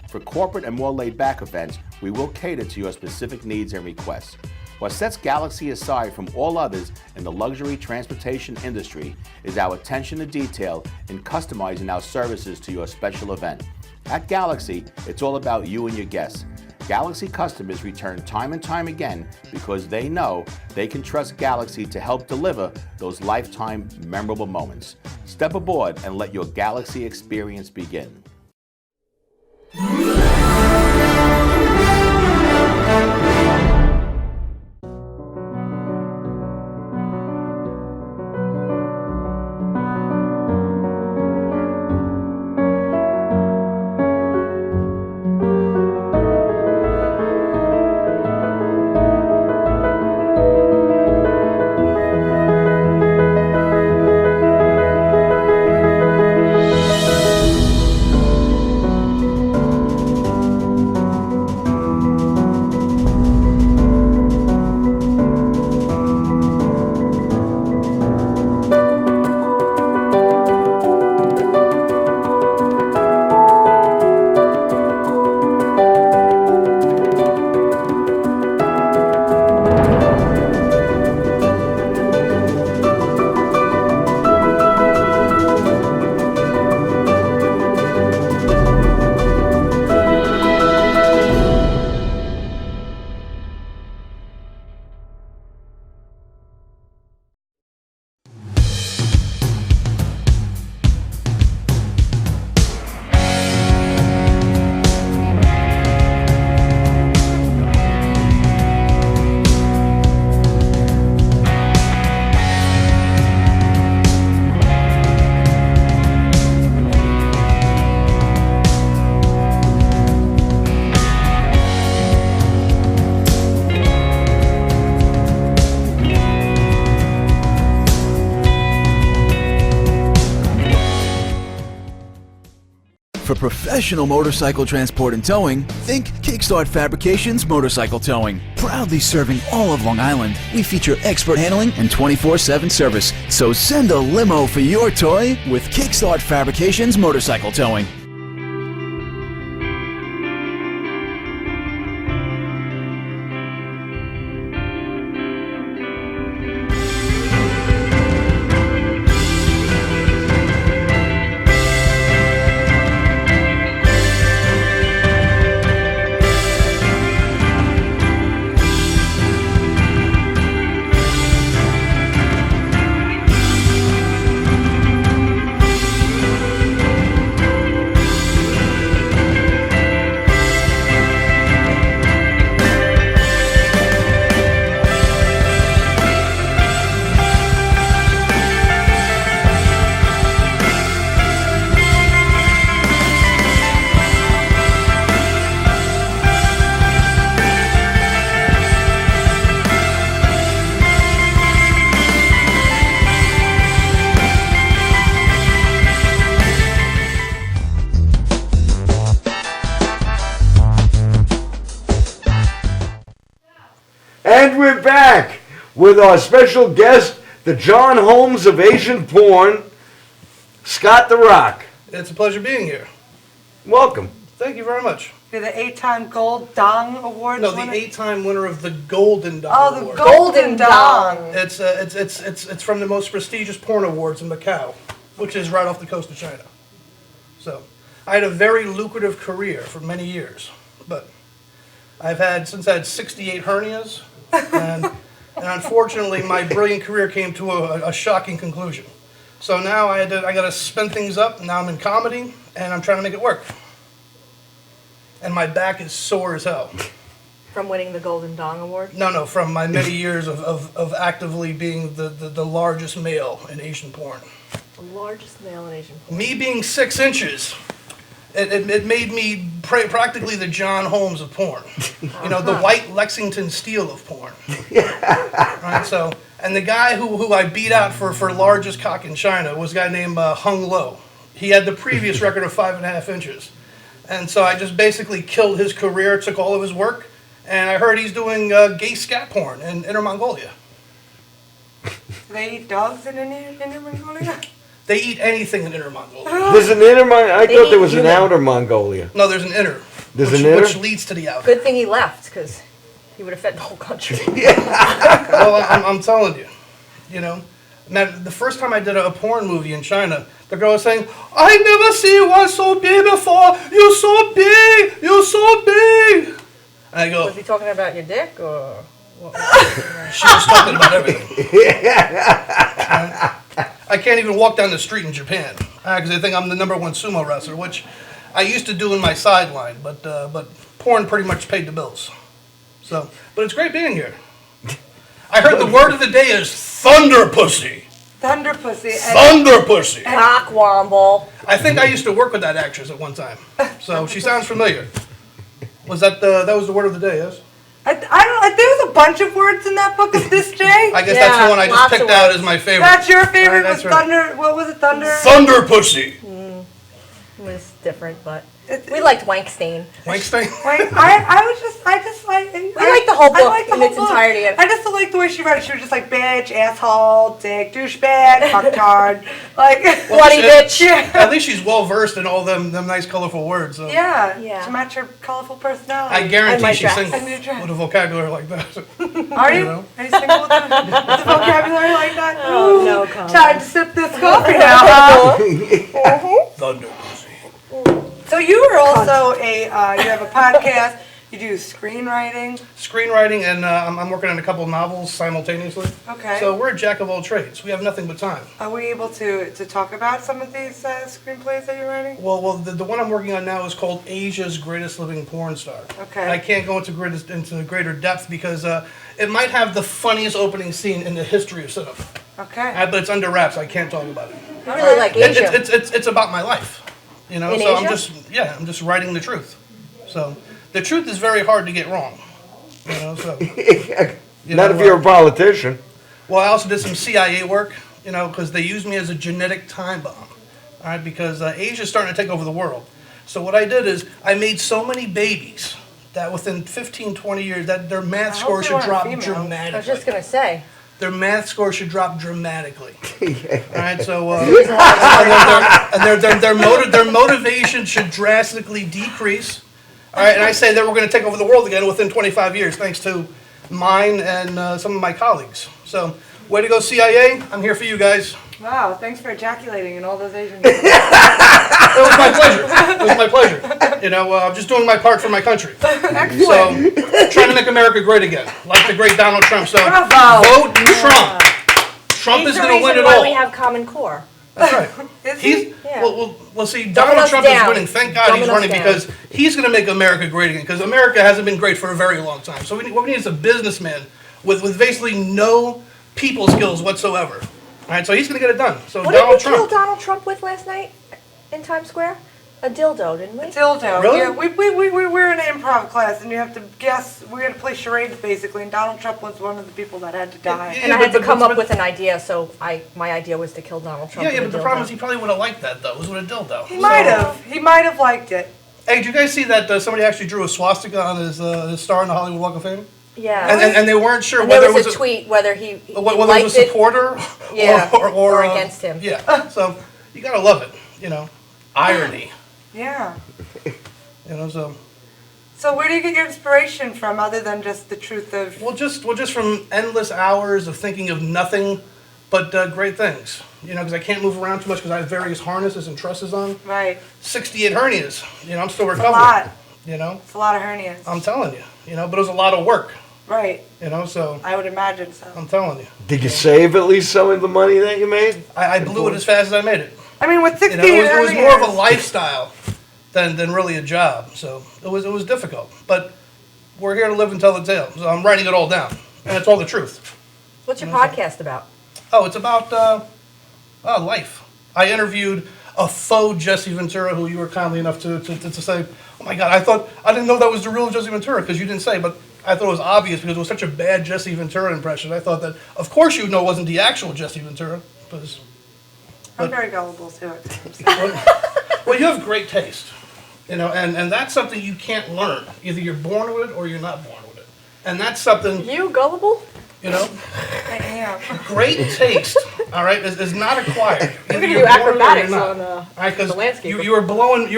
For corporate and more laid-back events, we will cater to your specific needs and requests. What sets Galaxy aside from all others in the luxury transportation industry is our attention to detail in customizing our services to your special event. At Galaxy, it's all about you and your guests. Galaxy customers return time and time again because they know they can trust Galaxy to help deliver those lifetime memorable moments. Step aboard and let your Galaxy experience begin. For professional motorcycle transport and towing, think Kickstart Fabrications Motorcycle Towing. Proudly serving all of Long Island, we feature expert handling and 24/7 service. So send a limo for your toy with Kickstart Fabrications Motorcycle Towing. And we're back with our special guest, the John Holmes of Asian porn, Scott the Rock. It's a pleasure being here. Welcome. Thank you very much. You're the 8-time Gold Dong Award No, the winner? 8-time winner of the Golden Dong Oh, the Award. Golden Dong. It's from the most prestigious porn awards in Macau, which is right off the coast of China. So, I had a very lucrative career for many years, but I've had 68 hernias, and unfortunately, my brilliant career came to a shocking conclusion. So now I got to spin things up. Now I'm in comedy, and I'm trying to make it work. And my back is sore as hell. From winning the Golden Dong Award? No, from my many years of actively being the largest male in Asian porn. The largest male in Asian porn. Me being 6 inches, it made me practically the John Holmes of porn. You know, the white Lexington Steel of porn. Right, so, and the guy who I beat out for largest cock in China was a guy named Hung Lo. He had the previous record of 5.5 inches. And so I just basically killed his career, took all of his work, and I heard he's doing gay scat porn in Inner Mongolia. Do they eat dogs in Inner Mongolia? They eat anything in Inner Mongolia. There's an inner Mongolia? I thought there was an outer Mongolia. No, there's an inner. There's an inner? Which leads to the outer. Good thing he left, because he would have fed the whole country. Well, I'm telling you, you know. Now, the first time I did a porn movie in China, the girl was saying, "I never see one so big before. You're so big. You're so big." And I go, Was he talking about your dick, or what? she was talking about everything. I can't even walk down the street in Japan because they think I'm the #1 sumo wrestler, which I used to do in my sideline, but porn pretty much paid the bills. So, but it's great being here. I heard the word of the day is thunder pussy. Thunder pussy. Thunder pussy. Cockwomble. I think I used to work with that actress at one time, so she sounds familiar. Was that was the word of the day? Yes. I don't. There was a bunch of words in that book. Is this Jay? I guess that's the one I just picked out as my favorite. That's your favorite. Right, that's was right. Thunder. What was it? Thunder. Thunder pussy. It was different, but we liked Wankstein. Wankstein. I just like. We liked the whole book in its entirety. I just don't like the way she read it. She was just like bitch, asshole, dick, douchebag, fucktard, like bloody bitch. Yeah. At least she's well versed in all them nice colorful words. So. Yeah. To match her colorful personality. I guarantee she's And single your dress. with a vocabulary like that. Are you? know? Are you single with a vocabulary like that? Oh, Ooh, no comment. Time to sip this coffee now, huh? Thunder pussy. So you are also you have a podcast. You do screenwriting. Screenwriting, and I'm working on a couple novels simultaneously. Okay. So we're a jack of all trades. We have nothing but time. Are we able to talk about some of these screenplays that you're writing? Well, the one I'm working on now is called Asia's Greatest Living Porn Star. Okay. I can't go into greater depth because it might have the funniest opening scene in the history of cinema. Okay. But it's under wraps. I can't talk about it. I really like Asia. It's about my life. You know, In so Asia? I'm just writing the truth. So the truth is very hard to get wrong. You know, so Not if you're a politician. Well, I also did some CIA work, you know, because they used me as a genetic time bomb. All right, because Asia's starting to take over the world. So what I did is I made so many babies that within 15, 20 years that their math score should drop dramatically. I was just gonna say. Their math score should drop dramatically. Yeah. All right, so their motivation should drastically decrease. All right, and I say that we're going to take over the world again within 25 years, thanks to mine and some of my colleagues. So, way to go, CIA! I'm here for you guys. Wow, thanks for ejaculating in all those Asian. It was my pleasure. It was my pleasure. You know, I'm just doing my part for my country. Excellent. So, trying to make America great again, like the great Donald Trump. So, Bravo. vote Trump. Trump is going to win it why all. we have Common Core. That's right. Is He's Yeah. well. See, Dumbing Donald us Trump down. is winning. Thank God he's Dumbing us running down. because he's going to make America great again. Because America hasn't been great for a very long time. So what we need is a businessman with basically no people skills whatsoever. All right, so he's going to get it done. So What did we Donald kill Trump. Donald Trump with last night in Times Square? A dildo, didn't we? Dildo. Really? Yeah, we were in an improv class, and you have to guess. We had to play charades basically, and Donald Trump was one of the people that had to die. Yeah, And I had to but- come but- up with an idea, so my idea was to kill Donald Trump. Yeah, with but a the problem dildo. is he probably would have liked that though. It was with a dildo. He might have. He might have liked it. Hey, did you guys see that somebody actually drew a swastika on his star on the Hollywood Walk of Fame? Yeah. And they weren't sure And whether there it was was a tweet whether he whether it liked was a supporter Yeah, or or against him. Yeah, so you gotta love it, you know, irony, Yeah. you know. So where do you get your inspiration from, other than just the truth of? Well, just from endless hours of thinking of nothing but great things, you know, because I can't move around too much because I have various harnesses and trusses on. Right. 68 hernias, you know, I'm still It's a recovering. lot. You know? It's a lot of hernias. I'm telling you. You know, but it was a lot of work. Right. You know, so. I would imagine so. I'm telling you. Did you save at least some of the money that you made? I blew it as fast as I made it. I mean, with 60 it was more of a lifestyle than really a job. So it was difficult. But we're here to live and tell the tale. So I'm writing it all down. And it's all the truth. What's your podcast about? Oh, it's about life. I interviewed a faux Jesse Ventura, who you were kindly enough to say, oh my God, I didn't know that was the real Jesse Ventura, because you didn't say, but I thought it was obvious because it was such a bad Jesse Ventura impression. I thought that, of course you know it wasn't the actual Jesse Ventura. I'm very gullible to it. Well, you have great taste, you know, and that's something you can't learn. Either you're born with it or you're not born with it. And that's something... You gullible? You know? I am. Great taste, all right, is not acquired. We're Either gonna you're do born with it or acrobatics you're not. on All right, 'cause the landscape. you were blowing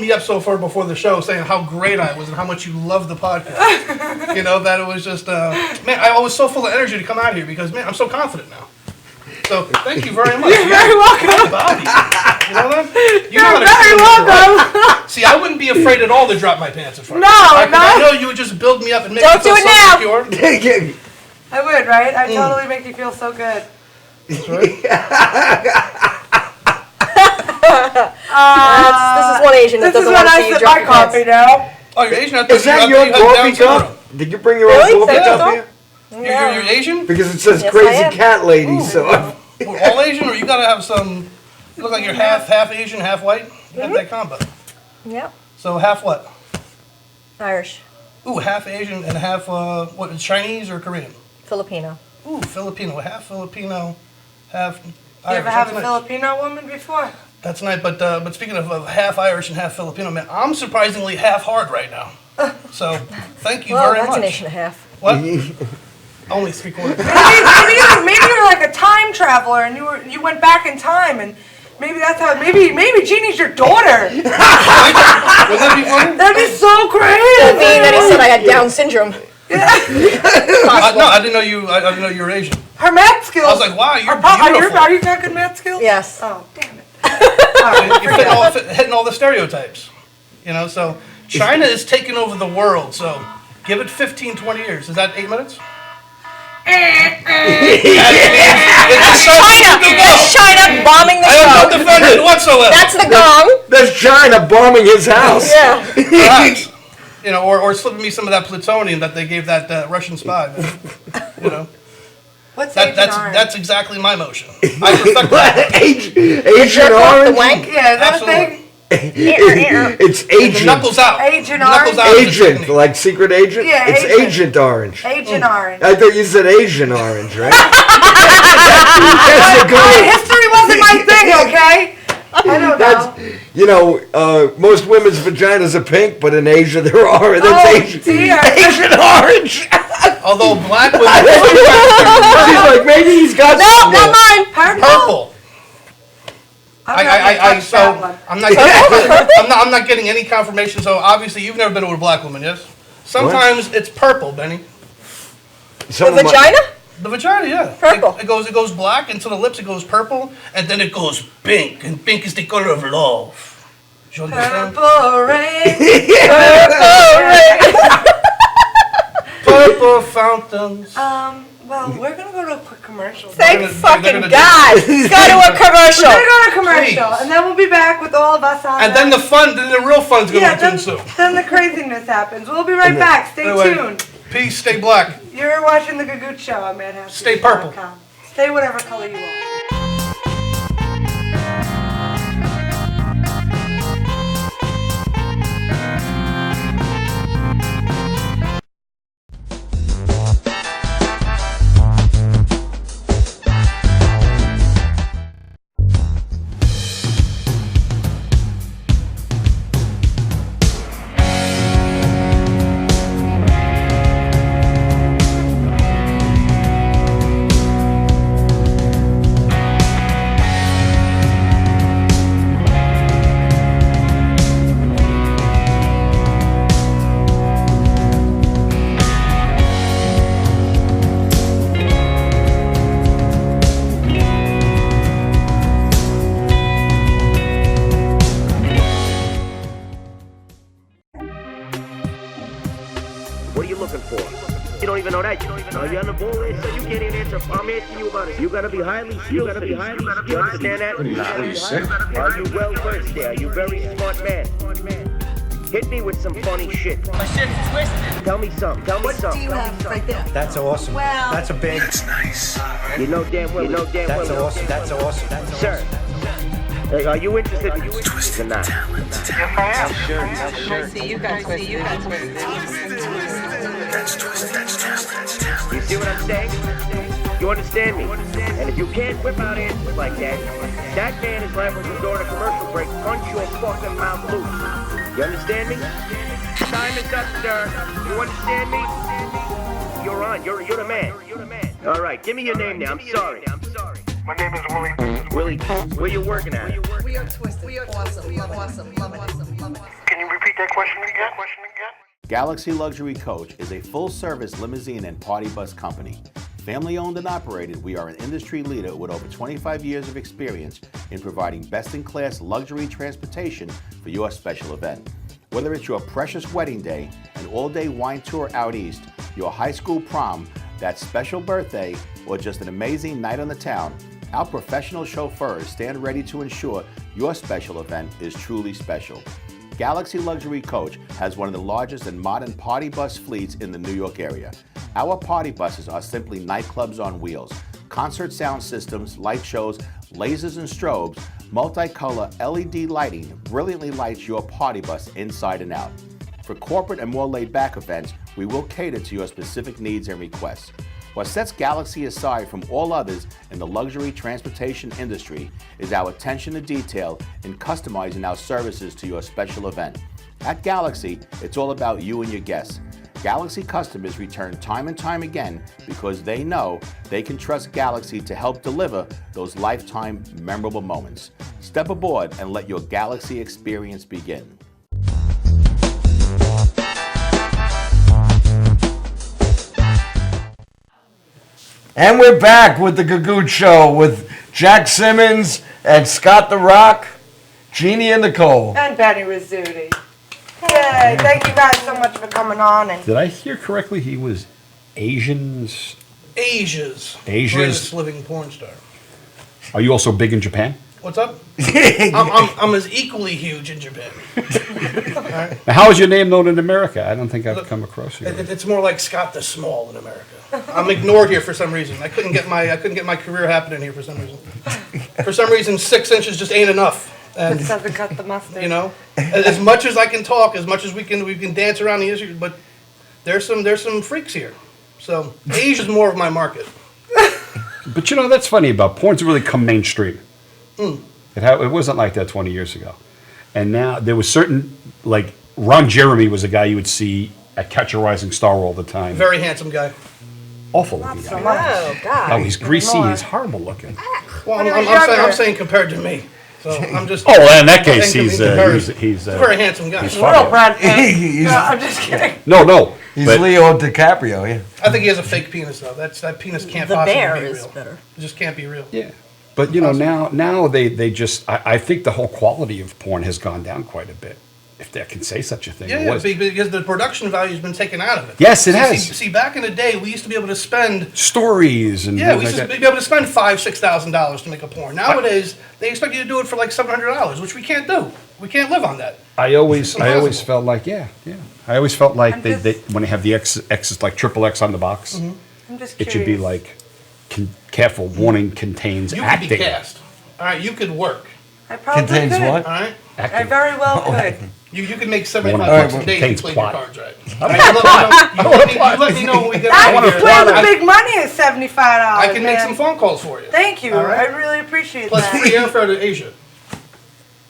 me up so far before the show, saying how great I was and how much you loved the podcast. You know, that it was just man, I was so full of energy to come out here because man, I'm so confident now. So thank you very much. You're very welcome. Body. You know that? You're very welcome. See, I wouldn't be afraid at all to drop my pants in front of No, you. no. I know you would just build me up and make Don't me feel do it so now. secure. I would, right? I totally make you feel so good. That's right. This is one Asian that This is doesn't when want to I see you sip drop my your coffee pants. now. Oh, you're Asian? Is that your coffee cup? Did you bring your Really? own coffee Is that cup your here? You're Asian? Because it says Yes, I crazy am. cat lady, so... We're all Asian, or you gotta have some... You look like you're half Asian, half white. You got that combo. Yep. So half what? Irish. Ooh, half Asian and half, what, Chinese or Korean? Filipino. Ooh, Filipino. Half Filipino, half You Irish. ever have a That's nice. Filipino woman before? That's nice, but speaking of half Irish and half Filipino, man, I'm surprisingly half hard right now. So, thank you Well, very that's much. an inch and a half. What? Only 3/4. Maybe you're like a time traveler and you went back in time and maybe that's how maybe Jeannie's your daughter. Would that be funny? That'd be so crazy. That mean that he said I had Down syndrome. No, I didn't know you. I didn't know you were Asian. Her math skills. I was like, wow, you're are beautiful. you got good math skills? Yes. Oh, damn it. You're hitting all the stereotypes. You know, so China is taking over the world. So give it 15, 20 years. Is that 8 minutes? That's China bombing the I show. don't defend it whatsoever. That's the gong. That's China bombing his house. Yeah. Perhaps. You know, or slipping me some of that plutonium that they gave that Russian spy. You know. What's Agent Orange? That's exactly my motion. I perfect that. Agent Orange? Yeah, is that a thing? It's The Agent. knuckles out. Agent Knuckles Orange? out is the Agent, technique. like secret agent? Yeah, It's agent. Agent Orange. Agent Orange. I thought you said Asian Orange, right? History wasn't my thing, okay? I don't know. You know, most women's vaginas are pink, but in Asia there are. That's Oh, Asian. dear. Agent Orange. Although black women. She's like, maybe he's got No, some not there. mine. Purple. I'm not gonna touch So that one. I'm not getting any confirmation. So obviously you've never been with a black woman, yes? Sometimes it's purple, Benny. The vagina? The vagina, yeah. Purple. It goes black, and to the lips it goes purple, and then it goes pink, and pink is the color of love. Do you understand? Purple rain. Purple fountains. Well, we're gonna go to a quick commercial. Thank They're fucking gonna do- God. Go to a We're commercial. gonna go to commercial, Please. and then we'll be back with all of us on. And then the real fun's going to ensue. Then the craziness happens. We'll be right back. Stay Anyway, tuned. Peace, stay black. You're watching the Gagootz Show on Madhousetv. Stay purple. Stay whatever color you want. looking for? You don't even know that. Are you on the ball list? So you can't even answer. I'm asking you about it. You gotta be highly skilled. You understand that? Are you well versed there? Are you very smart man? Hit me with some funny shit. My shit's twisted. Tell me something. What do you have right there? That's awesome. Well, that's a big. That's nice. You know damn well. That's awesome. That's awesome. Sir, hey, are you interested in twisted or not? Yes, I am. sure. I see you got twisted. You see what I'm saying? You understand me? And if you can't whip out answers like that, that man is liable to go to commercial break, punch your fucking mouth loose. You understand me? Time is up, sir. You understand me? You're on. You're the man. All right, give me your name now. I'm sorry. My name is Willie. Willie, where you working at? We are twisted. We are awesome. Love it. Can you repeat that question again? Galaxy Luxury Coach is a full-service limousine and party bus company. Family-owned and operated, we are an industry leader with over 25 years of experience in providing best-in-class luxury transportation for your special event. Whether it's your precious wedding day, an all-day wine tour out east, your high school prom, that special birthday, or just an amazing night on the town, our professional chauffeurs stand ready to ensure your special event is truly special. Galaxy Luxury Coach has one of the largest and modern party bus fleets in the New York area. Our party buses are simply nightclubs on wheels. Concert sound systems, light shows, lasers and strobes, multicolor LED lighting brilliantly lights your party bus inside and out. For corporate and more laid-back events, we will cater to your specific needs and requests. What sets Galaxy aside from all others in the luxury transportation industry is our attention to detail in customizing our services to your special event. At Galaxy, it's all about you and your guests. Galaxy customers return time and time again because they know they can trust Galaxy to help deliver those lifetime memorable moments. Step aboard and let your Galaxy experience begin. And we're back with the Gagootz Show with Jack Simmons and Scott the Rock, Jeannie and Nicole. And Benny Rizzuti. Yay, thank you guys so much for coming on. And Did I hear correctly? He was Asia's greatest living porn star. Are you also big in Japan? What's up? I'm as equally huge in Japan. Right. Now, how is your name known in America? I don't think I've come across you. It's more like Scott the Small in America. I'm ignored here for some reason. I couldn't get my career happening here for some reason. For some reason, 6 inches just ain't enough. And doesn't cut the mustard. You know, as much as I can talk, as much as we can dance around the issue, but there's some freaks here. So Asia's more of my market. But you know, that's funny about porn's really come mainstream. Mm. It wasn't like that 20 years ago. And now there was certain, like Ron Jeremy was a guy you would see at Catch a Rising Star all the time. Very handsome guy. Awful looking guy. Oh, God. Oh, he's greasy. He's horrible looking. Well, I'm saying compared to me. So I'm just. Oh, well, in that case, he's a very handsome guy. He's Real Brad Pitt. No, I'm just kidding. No. He's Leo DiCaprio, yeah. I think he has a fake penis though. That penis can't possibly be real. better. It just can't be real. Yeah. But you know, now they just I think the whole quality of porn has gone down quite a bit, if I can say such a thing. Yeah, because the production value has been taken out of it. Yes, it has. See, back in the day, we used to be able to spend stories and we used to be able to spend $5,000-$6,000 to make a porn. Nowadays, they expect you to do it for like $700, which we can't do. We can't live on that. I always felt like I always felt like they when they have the X's like XXX on the box, I'm just it should be like careful warning contains you acting. could be cast. All right, you could work. I probably Contains could. what? All right. I very well could. You could make $75 a day if you played plot. your cards right. You let me know when we get out of here. That's where the big money is, $75. I can make some phone calls for you. Thank you. All right? I really appreciate Plus that. free airfare to Asia.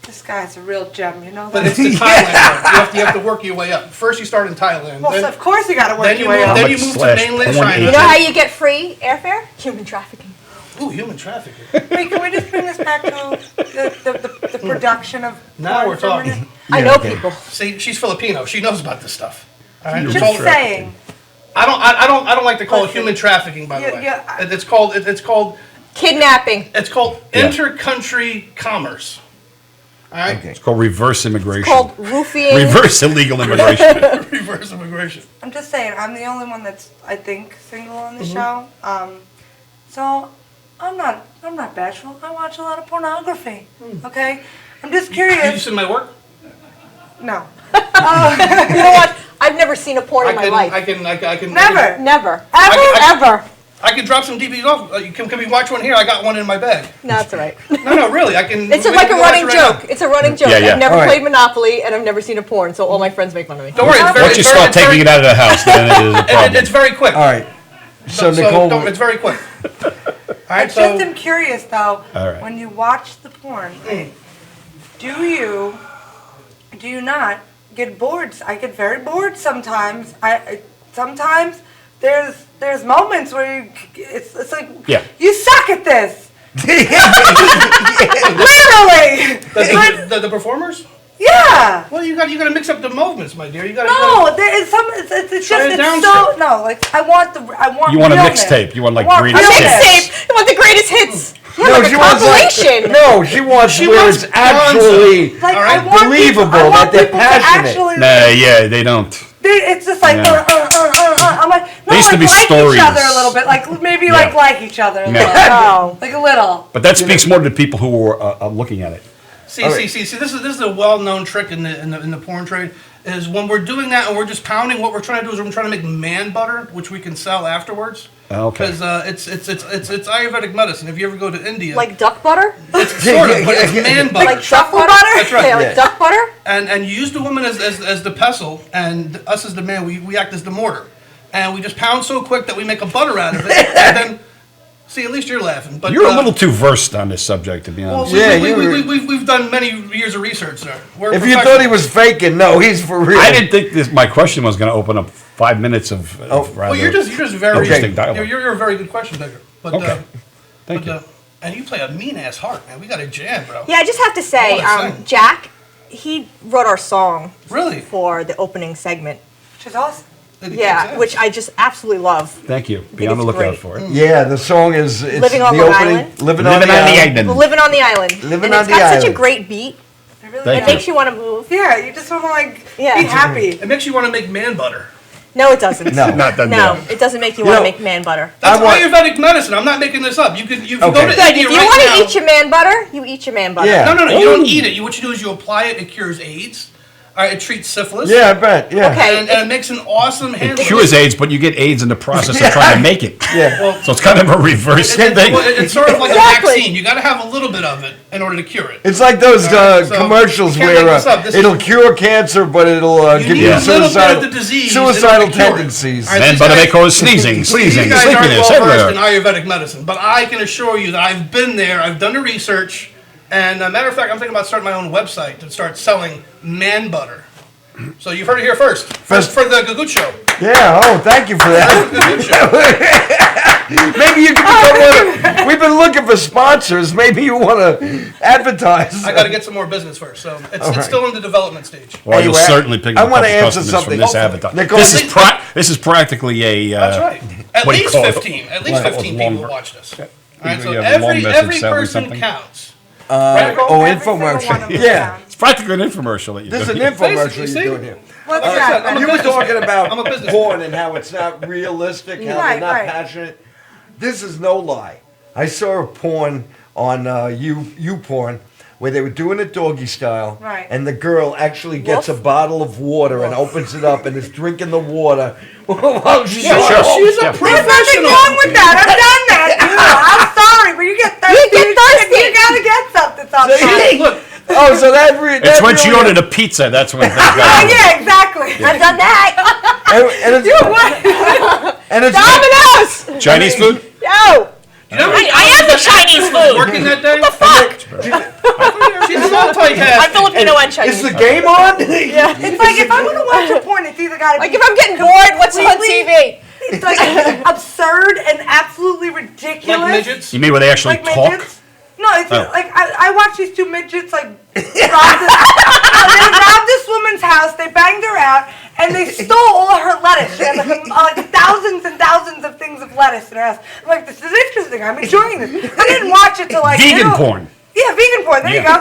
This guy's a real gem, you know But that? it's the Thailand. You have to work your way up. First, you start in Thailand. Well, then, of course you got to work your way up. Then you move to mainland China. You know how you get free airfare? Human trafficking. Ooh, human trafficking. Wait, can we just bring this back to the production of Now porn we're for a talking. minute? I know people. See, she's Filipino. She knows about this stuff. All right? Just saying. I don't like to call it human trafficking. By the way, it's called Kidnapping. It's called inter-country commerce. All right. It's called reverse immigration. Called roofing. Reverse illegal immigration. Reverse immigration. I'm just saying, I'm the only one that's, I think, single on the Mhm. show. So I'm not bashful. I watch a lot of pornography. Okay? I'm just curious. Have you seen my work? No. You know what? I've never seen a porn in my life. I can. Never. Never. Ever. I can drop some DVDs off. Can we watch one here? I got one in my bag. No, that's all right. No, really. I can. It's we like a can watch running it right joke. now. It's a running joke. Yeah, yeah. I've never All right. played Monopoly, and I've never seen a porn, so all my friends make fun of me. Don't worry. Once you start taking it out of the house, then it is a problem. It's very quick. All right. So Nicole, it's very quick. All I right. just So am curious, though, All right. when you watch the porn, do you not get bored? I get very bored sometimes. Sometimes there's moments where it's like, Yeah. you suck at this. Literally. the performers. Yeah. Well, you got to mix up the movements, my dear. You got No, there is some. It's just Try a it's downstroke. so no. Like I want You want a realness. mixtape. You want like I want greatest realness. hits. You want the greatest hits? Yeah, no, like a she wants compilation. no, she wants She where wants it's actually Like, All I right. want believable people, I want that they're people to passionate. actually, Nah, yeah, they don't. it's just like Yeah. I'm like, no, They used to like be stories. each other a little bit, like maybe Yeah. like each other a Yeah. little, Oh. like a little. But that speaks more to the people who are looking at it. See. This is a well-known trick in the porn trade. Is when we're doing that and we're just pounding. What we're trying to do is we're trying to make man butter, which we can sell afterwards. Okay. Because it's Ayurvedic medicine. If you ever go to India, Like duck butter? it's sort of, but it's man butter. Like truffle butter? That's right. Yeah, like duck butter? And you use the woman as the pestle, and us as the man, we act as the mortar. And we just pound so quick that we make a butter out of it. And then, see, at least you're laughing. But You're a little too versed on this subject, to be honest. we've done many years of research there. We're If you thought he was faking, no, he's for real. I didn't think my question was going to open up 5 minutes of rather well, you're just very interesting dialogue. You're a very good question picker. But Okay. Thank you. And you play a mean ass heart, man. We got a jam, bro. Yeah, I just have to say, I wanna sing. Jack, he wrote our song. Really? For the opening segment. Which is awesome. Yeah, which I just absolutely love. Thank you. Be on the it's lookout great. for it. Yeah, the song is it's Living on the Long opening. Island? Living on the island. Living on the island. Living and on it's the got such a island. great beat. It Thank It you. makes you want to move. Yeah, you just want to like Yeah. be happy. It makes you want to make man butter. No, it doesn't. No. Not done No, there. it doesn't make you You want to know- make man butter. That's I want- Ayurvedic medicine. I'm not making this up. You can go Okay. to Good. India If you right want now. to eat your man butter, you eat your man butter. Yeah. No. You don't eat it. What you do is you apply it. It cures AIDS. All right, it treats syphilis. Yeah, I bet. Yeah. Okay. And it makes an awesome hand. It cures AIDS, but you get AIDS in the process of trying to make it. Yeah. Well, So it's kind of a reverse thing. it's sort of like Exactly. a vaccine. You got to have a little bit of it in order to cure it. It's like those Alright, so commercials you can't make where this up. This it'll is- cure cancer, but it'll give need you a little bit of suicidal, the disease in order to suicidal cure it. tendencies. All right, Man these butter guys- may cause sneezing, These sleezing, guys aren't sleepiness, well versed in everywhere. Ayurvedic medicine, but I can assure you that I've been there. I've done the research, and a matter of fact, I'm thinking about starting my own website to start selling man butter. So you've heard it here first. First for the Gagootz show. Yeah. Oh, thank you for that. Gagootz show. Maybe you can become one. We've been looking for sponsors. Maybe you want to advertise. I got to get some more business first, so it's right. still in the development stage. Well, you'll Anyway, certainly pick I up a wanna couple answer customers something. from this Hopefully. advertising. This is practically a. That's right. At what do you least call it? 15. At least What? 15 Long- people watch this. All right, so You have a long every message selling person something? counts. Infomercial. Yeah. It's practically an infomercial that you're This is an doing. infomercial Basically, you're doing here. What's Like I that? said, I'm a You were businessman. talking about I'm a businessman. porn and how it's not realistic, how Right, they're not right. passionate. This is no lie. I saw a porn on YouPorn where they were doing it doggy style, Right. and the girl actually gets a bottle of water and opens it up and is drinking the water while she's Yeah, on sure. home. She's a Yeah. There's nothing professional. wrong with that. I've done that. I'm sorry, but you get thirsty. You get thirsty. You gotta get something sometimes. Look, Oh, so that It's when she ordered a pizza. That's when things got Oh, yeah, exactly. I've done that. and it's, You what? and it's Domino's. Chinese food. Yo. you know I am the Chinese food. working that day? What the fuck? She's multitasking. I'm Filipino and Chinese. Is the game on? Yeah. It's like if I'm gonna watch a porn, it's either gotta Like be if I'm getting bored, what's on completely- TV? It's like absurd and absolutely ridiculous. Like midgets? You mean where they actually Like talk? midgets? No, it's Oh. like I watched these two midgets like they robbed this woman's house, they banged her out, and they stole all of her lettuce. She had like thousands and thousands of things of lettuce in her house. I'm like, this is interesting. I'm enjoying this. I didn't watch it till like Vegan porn. Yeah, vegan porn. There you go.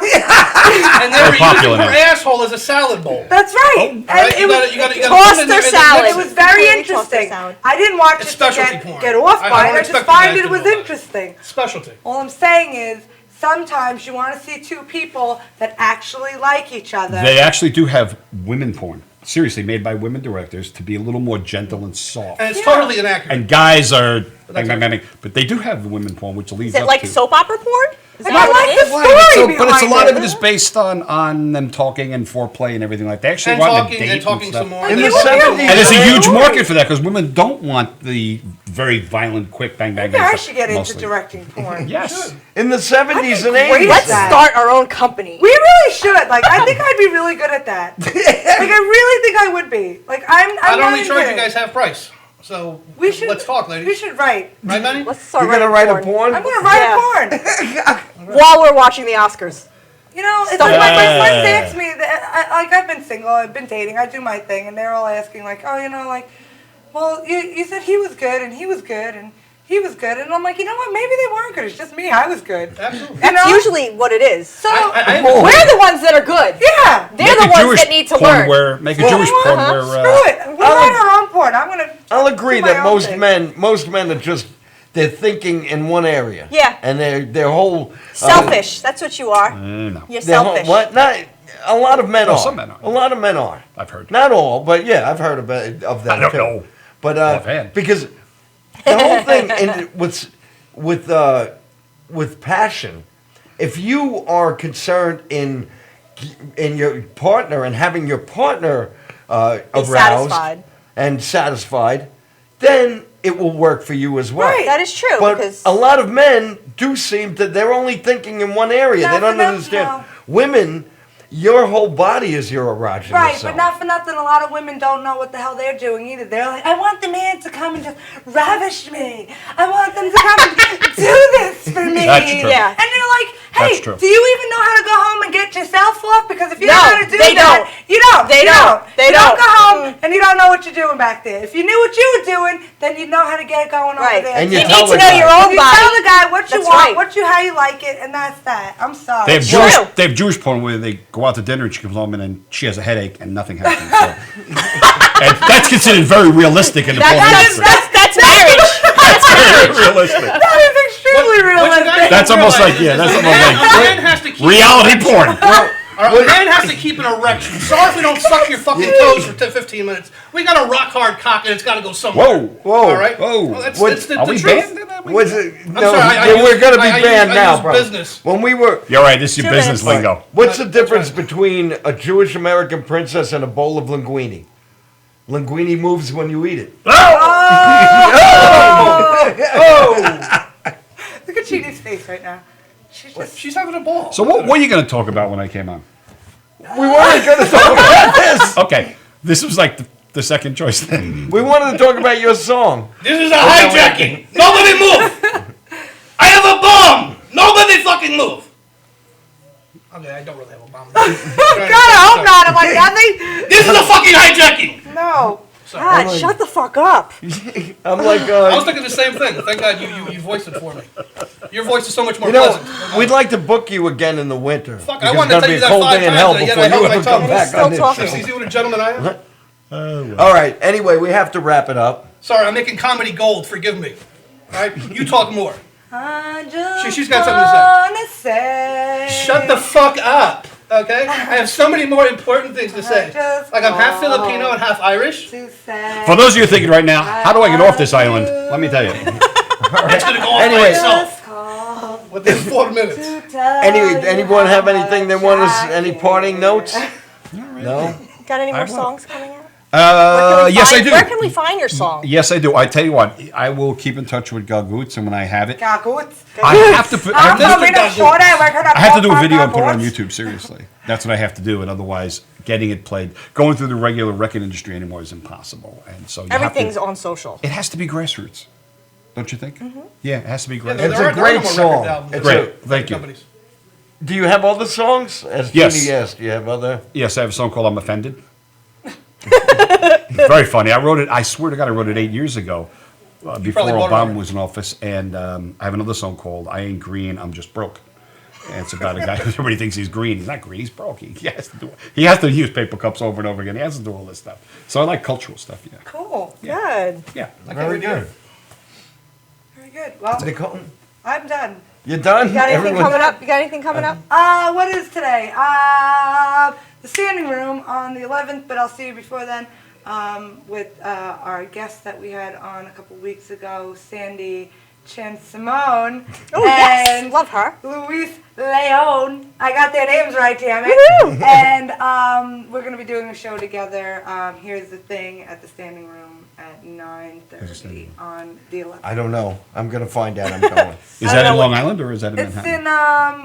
And they were popular using her now. asshole as a salad bowl. That's right. Right? And You gotta put Toss it in their there, salad. it was very Really toss their interesting. salad. I didn't watch It's it to specialty porn. get off I by don't it. I just expect find you it guys was to know that. interesting. Specialty. All I'm saying is, sometimes you want to see two people that actually like each other. They actually do have women porn. Seriously, made by women directors to be a little more gentle and soft. And it's totally inaccurate. And guys are bang, bang, bang, bang. But they do have women porn, which leads Is it up like to soap opera porn? Is I that what like it the is? story but it's a behind lot it. of it is based on them talking and foreplay and everything like that. They actually And want to talking date and talking stuff. some more. In the You want me to 70s, And there's a Yeah. huge market for that because women don't want the very violent, quick bang, bang, Maybe bang. I stuff, should get into mostly. directing porn. Yes. in the 70s and great 80s. at Let's that. start our own company. We really should. Like, I think I'd be really good at that. Like, I really think I would be. Like, I'm I'd not only even charge you kidding. guys half price. So We should. let's talk, We ladies. should write. Right, Benny? Let's start You're gonna writing write a porn? I'm gonna write Yeah. porn. While we're watching the Oscars. You know, it's Stuff like my like friends that. ask me that. I've been single. I've been dating. I do my thing, and they're all asking like, oh, you know, like, well, you said he was good, and he was good, and he was good, and I'm like, you know what? Maybe they weren't good. It's just me. I was good. Absolutely. You That's know? usually what it is. So I- We're the ones that are good. yeah. They're Make the a ones Jewish that need to porn learn. Where, make a Well, Jewish porn uh-huh. where. Screw it. We'll write our own porn. I'm gonna. I'll agree do my that own most thing. men are just they're thinking in one area. Yeah. And their whole Selfish. That's what you are. No. You're their whole- selfish. what? Not a lot of men Oh, are. some men are. A lot of men are. I've heard. Not all, but yeah, I've heard of that I don't too. know. But Offhand. because the whole thing with passion, if you are concerned in your partner and having your partner aroused satisfied. and satisfied, then it will work for you as well. Right. That is true, But because- a lot of men do seem that they're only thinking in one area. Not They don't for nothing, understand. no. Women, your whole body is your erogenous Right, zone. but not for nothing. A lot of women don't know what the hell they're doing either. They're like, I want the man to come and just ravish me. I want them to come and do this for me. That's true. Yeah. And they're like, hey, That's true. do you even know how to go home and get yourself off? Because if you No, know how to do they that, don't. you don't. They you don't. They you don't don't. go home and you don't know what you're doing back there. If you knew what you were doing, then you'd know how to get it going Right. over there. And You you need tell to the know guy. your own You body. tell the guy what you That's want, right. how you like it, and that's that. I'm sorry. They have It's Jewish. true. They have Jewish porn where they go out to dinner and she comes home and then she has a headache and nothing happens. So. And that's considered very realistic in the porn industry. That's marriage. That's Very realistic. That is extremely realistic. That's almost like that's almost A man has to like keep reality porn. A man has to keep an erection. Sorry if we don't suck your fucking toes for 10, 15 minutes. We got a rock hard cock and it's got to go somewhere. Whoa. All right. Whoa. Well, that's the Are we truth. banned? Was it? No, sorry, I we're use- going to be I banned use now, bro. business. When we were, You're right. This is your 2 business minutes. lingo. what's the difference between a Jewish American princess and a bowl of linguine? Linguine moves when you eat it. Look at Chini's face right now. She's having a ball. So what were you going to talk about when I came on? We weren't going to talk about this. Okay, this was like the second choice thing. We wanted to talk about your song. This is a hijacking. Nobody move. I have a bomb. Nobody fucking move. Okay, I don't really have a bomb. God, I hope not. I'm like, nothing. This is a fucking hijacking. No. God, shut the fuck up. I'm like, I was thinking the same thing. Thank God you voiced it for me. Your voice is so much more you know, pleasant. we'd like to book you again in the winter. Fuck, because I wanted to it's tell you gonna be a that cold 5 day in times, hell and yet before I held you my ever tongue. come back Still on this talking. show. You see what a gentleman I am? All right. Anyway, we have to wrap it up. Sorry, I'm making comedy gold. Forgive me. All right, you talk more. I just She's got something to say. Shut the fuck up. Okay? I have so many more important things to say. Like I'm half Filipino and half Irish. For those of you thinking right now, how do I get off this island? Let me tell you. It's gonna go off by Anyway. itself. Within 4 minutes. Anyone have anything they want us? Any parting notes? No. Got any more I will. songs coming out? Yes, I do. Where can we find your song? Yes, I do. I tell you what, I will keep in touch with Gagootz, and when I have it, Gagootz. I have to put. I have to do a video and put it on YouTube. Seriously, that's what I have to do, and otherwise, getting it played, going through the regular record industry anymore is impossible. And so you have Everything's to, on social. It has to be grassroots, don't you think? Mm-hmm. Yeah, it has to be grassroots. It's a great song. It's Great, thank you. Do you have other songs? As Yes. Jeannie asked, do you have other? Yes, I have a song called "I'm Offended." Very funny. I wrote it. I swear to God, I wrote it 8 years ago, before probably wrote it Obama already. was in office. And I have another song called "I Ain't Green, I'm Just Broke." And it's about a guy who everybody thinks he's green. He's not green. He's broke. He has to use paper cups over and over again. He has to do all this stuff. So I like cultural stuff. Yeah. Cool. Good. Yeah. Very good. Very good. Well, Nicole, I'm done. you done? You got anything Everyone- coming up? You got anything coming up? What is today? The standing room on the 11th, but I'll see you before then with our guest that we had on a couple weeks ago, Sandy Chan-Simone. Oh, yes. Love her. Luis Leon. I got their names right, damn it. And we're going to be doing a show together. Here's the Thing at the standing room at 9:30 on the 11th. I don't know. I'm going to find out. I'm going. Is that in Long Island or is that in It's Manhattan?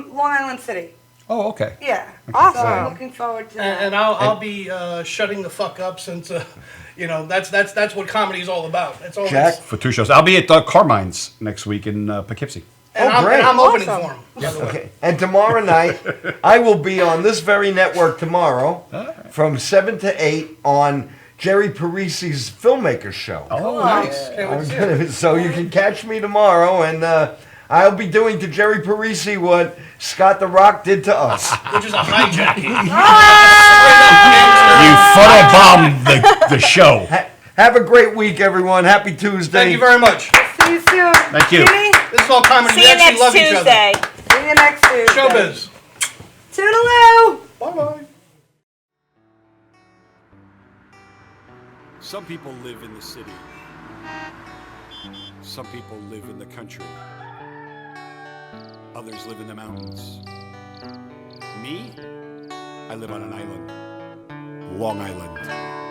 in Long Island City. Oh, okay. Yeah. Awesome. So I'm looking forward to that. And I'll be shutting the fuck up since that's what comedy is all about. It's always, Jack? For 2 shows. I'll be at Carmine's next week in Poughkeepsie. and Oh, great. I'm opening Awesome. for him. By the way. Okay. And tomorrow night, I will be on this very network tomorrow from 7 to 8 on Jerry Parisi's Filmmaker Show. Oh, Nice. Can't wait to see it. So you can catch me tomorrow, and I'll be doing to Jerry Parisi what Scott the Rock did to us. Which is a hijacking. You photobombed the show. Have a great week, everyone. Happy Tuesday. Thank you very much. See you soon. Thank you. Jeannie, This is all comedy. See We you actually next love each Tuesday. see you next Tuesday. other. Showbiz. Toodaloo. Bye-bye. Some people live in the city. Some people live in the country. Others live in the mountains. Me? I live on an island. Long Island.